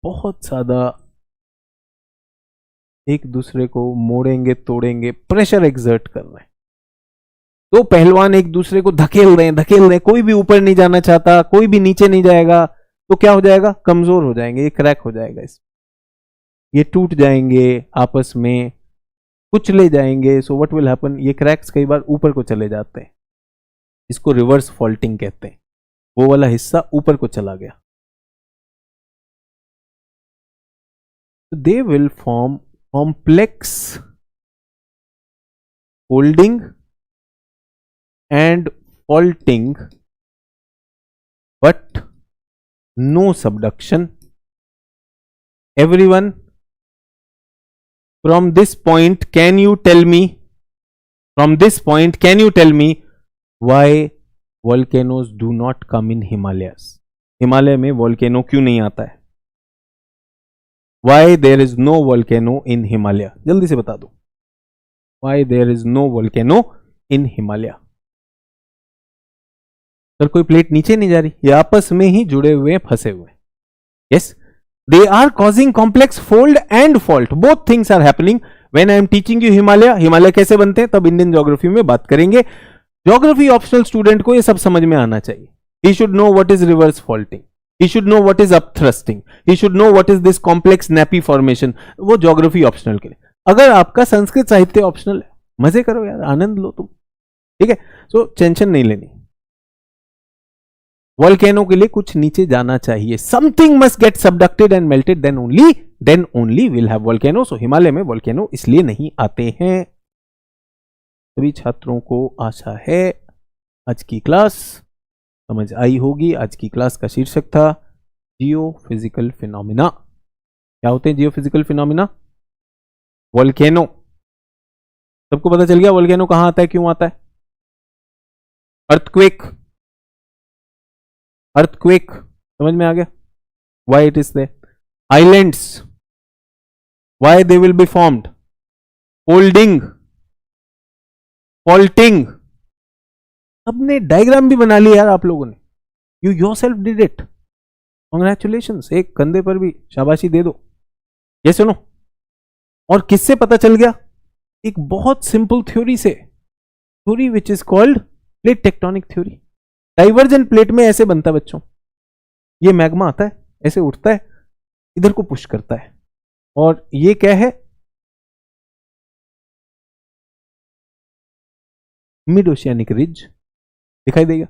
बहुत ज्यादा एक दूसरे को मोड़ेंगे, तोड़ेंगे, प्रेशर एक्सर्ट कर रहे हैं। तो पहलवान एक दूसरे को धकेल रहे हैं, कोई भी ऊपर नहीं जाना चाहता, कोई भी नीचे नहीं जाएगा, तो क्या हो जाएगा, कमजोर हो जाएंगे, ये क्रैक हो जाएगा, ये टूट जाएंगे, आपस में कुचले जाएंगे। सो व्हाट विल हैपन, ये क्रैक्स कई बार ऊपर को चले जाते हैं, इसको रिवर्स फॉल्टिंग कहते हैं, वो वाला हिस्सा ऊपर को चला गया। They will form complex holding and faulting but no subduction. Everyone, from this point can you tell me why volcanoes do not come in Himalayas? Himalaya में वोल्केनो क्यों नहीं आता है? Why there is no volcano in Himalaya? जल्दी से बता दो, why there is no volcano in Himalaya? Sir कोई प्लेट नीचे नहीं जा रही, ये आपस में ही जुड़े हुए फंसे हुए। Yes, they are causing complex fold and fault, both things are happening when I am teaching you Himalaya कैसे बनते हैं तब इंडियन ज्योग्राफी में बात करेंगे। ज्योग्राफी ऑप्शनल स्टूडेंट को ये सब समझ में आना चाहिए। He should know what is reverse faulting, he should know what is upthrusting, he should know what is this complex nappe formation. वो ज्योग्राफी ऑप्शनल के लिए। अगर आपका संस्कृत साहित्य ऑप्शनल है, मजे करो यार, आनंद लो तुम, ठीक है। सो टेंशन नहीं लेनी। वोल्केनो के लिए कुछ नीचे जाना चाहिए, something must get subducted and melted, then only will have volcano. So Himalaya में वोल्केनो इसलिए नहीं आते हैं। सभी छात्रों को आशा है आज की क्लास समझ आई होगी। आज की क्लास का शीर्षक था जियोफिजिकल फिनोमिना। क्या होते हैं जियोफिजिकल फिनोमिना? वोल्केनो। सबको पता चल गया वोल्केनो कहां आता है, क्यों आता है? अर्थक्वेक समझ में आ गया, why it is there. Islands, why they will be formed. Folding, faulting, सबने डायग्राम भी बना लिया यार आप लोगों ने, you yourself did it, congratulations. एक कंधे पर भी शाबाशी दे दो। ये सुनो, और किससे पता चल गया? एक बहुत सिंपल थ्योरी से, theory which is called plate tectonic theory. Divergent plate में ऐसे बनता है बच्चों, ये मैग्मा आता है, ऐसे उठता है, इधर को पुश करता है, और ये क्या है? मिड ओशियानिक रिज दिखाई देगा।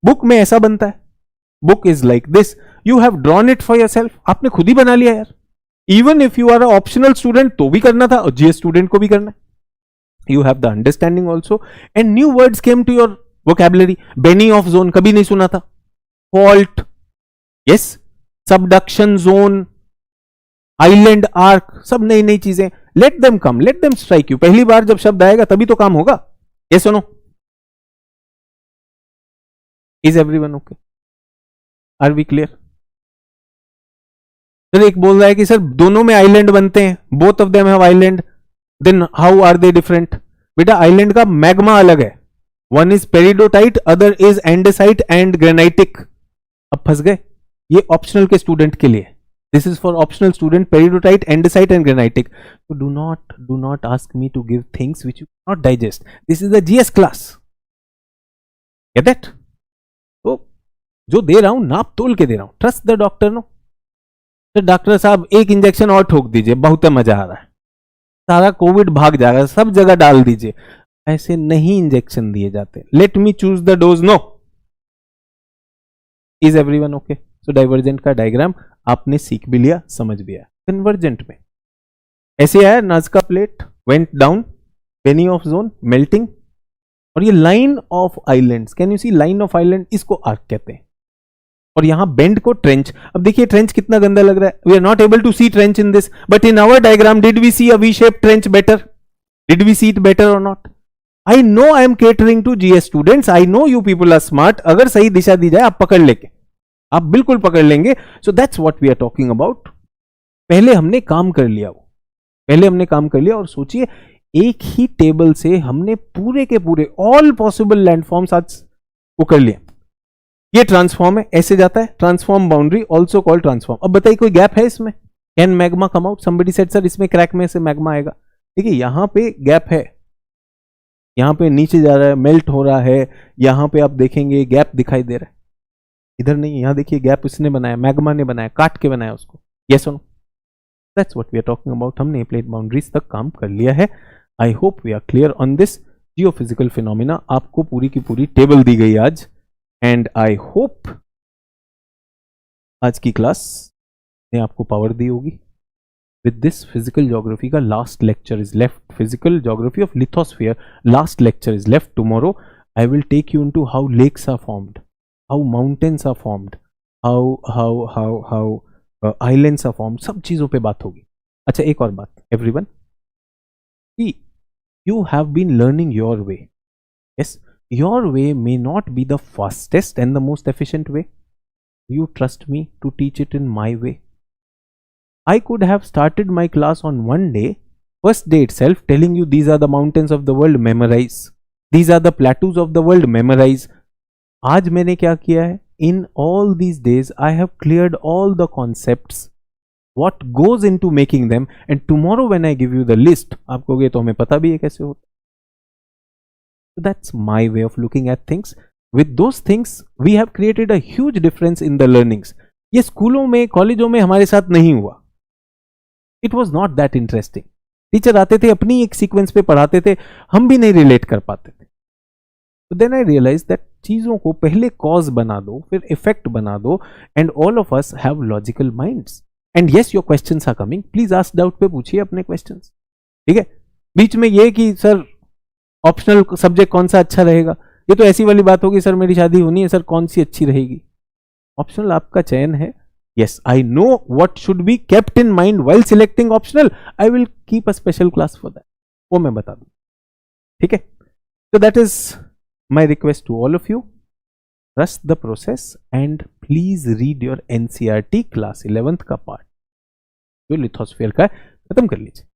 बुक में ऐसा बनता है, book is like this, you have drawn it for yourself, आपने खुद ही बना लिया यार। Even if you are a optional student तो भी करना था, और जीएस स्टूडेंट को भी करना है। You have the understanding also, and new words came to your vocabulary. Benioff zone कभी नहीं सुना था, fault, yes, subduction zone, island arc, सब नई नई चीजें। Let them come, let them strike you. पहली बार जब शब्द आएगा तभी तो काम होगा। ये सुनो, is everyone okay? Are we clear? Sir एक बोल रहा है कि सर दोनों में आइलैंड बनते हैं, both of them have island, then how are they different? बेटा आइलैंड का मैग्मा अलग है, one is peridotite, other is andesite and granitic. अब फंस गए, ये ऑप्शनल के स्टूडेंट के लिए, this is for optional student, peridotite, andesite and granitic. So do not ask me to give things which you cannot digest. This is the GS class. Get that? तो जो दे रहा हूं नाप तोल के दे रहा हूं, ट्रस्ट द डॉक्टर। नो तो डॉक्टर साहब एक इंजेक्शन और ठोक दीजिए, बहुत मजा आ रहा है, सारा कोविड भाग जाएगा, सब जगह डाल दीजिए। ऐसे नहीं इंजेक्शन दिए जाते। Let me choose the dose. No, is everyone okay? So divergent का डायग्राम आपने सीख भी लिया, समझ भी आया। कन्वर्जेंट में ऐसे आया, Nazca plate went down, Benioff zone, melting, और ये line of islands, can you see line of island, इसको आर्क कहते हैं। और यहां बेंड को ट्रेंच। अब देखिए ट्रेंच कितना गंदा लग रहा है, we are not able to see trench in this, but in our diagram did we see a V shape trench better? Did we see it better or not? I know I am catering to GS students, I know you people are smart. अगर सही दिशा दी जाए आप पकड़ लेंगे, आप बिल्कुल पकड़ लेंगे। So that's what we are talking about. पहले हमने काम कर लिया, और सोचिए एक ही टेबल से हमने पूरे के पूरे ऑल पॉसिबल लैंडफॉर्म्स आज वो कर लिए। ये ट्रांसफॉर्म है, ऐसे जाता है, transform boundary also called transform. अब बताइए कोई गैप है इसमें? Can magma come out? Somebody said sir इसमें क्रैक में से मैग्मा आएगा। देखिए यहां पे गैप है, यहाँ पे नीचे जा रहा है, मेल्ट हो रहा है, यहाँ पे आप देखेंगे गैप दिखाई दे रहा है, इधर नहीं, यहाँ देखिए गैप इसने बनाया, मैग्मा ने बनाया, काट के बनाया उसको। यस और no? That's what we are talking about. हमने प्लेट बाउंड्रीज तक काम कर लिया है। I hope we are clear on this geophysical phenomena. आपको पूरी की पूरी टेबल दी गई आज, एंड आई होप आज की क्लास ने आपको पावर दी होगी। With this, physical geography का last lecture is left. Physical geography of lithosphere last lecture is left. Tomorrow I will take you into how lakes are formed, how mountains are formed, how islands are formed. सब चीजों पे बात होगी। अच्छा, एक और बात everyone, see, you have been learning your way. Yes, your way may not be the fastest and the most efficient way. You trust me to teach it in my way. I could have started my class on one day, first day itself, telling you these are the mountains of the world, memorize. These are the plateaus of the world, memorize. आज मैंने क्या किया है? In all these days, I have cleared all the concepts, what goes into making them, and tomorrow when I give you the list, आप कहोगे तो हमें पता भी है कैसे होता। So that's my way of looking at things. With those things, we have created a huge difference in the learnings. ये स्कूलों में, कॉलेजों में हमारे साथ नहीं हुआ। It was not that interesting. Teacher आते थे, अपनी एक सीक्वेंस पे पढ़ाते थे, हम भी नहीं रिलेट कर पाते थे। तो देन आई रियलाइज दैट चीजों को पहले कॉज बना दो, फिर इफेक्ट बना दो, and all of us have logical minds. And yes, your questions are coming, please ask doubt पे पूछिए अपने क्वेश्चंस। ठीक है, बीच में ये कि सर ऑप्शनल सब्जेक्ट कौन सा अच्छा रहेगा, ये तो ऐसी वाली बात होगी, सर मेरी शादी होनी है, सर कौन सी अच्छी रहेगी। ऑप्शनल आपका चयन है। Yes, I know what should be kept in mind while selecting optional. I will keep a special class for that. वो मैं बता दूँ। ठीक है, so that is my request to all of you. Trust the process and please read your NCERT class 11th का part जो lithosphere का खत्म कर लीजिए।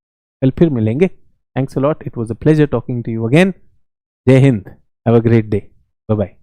कल फिर मिलेंगे। Thanks a lot. It was a pleasure talking to you again. Jai Hind. Have a great day. Bye bye.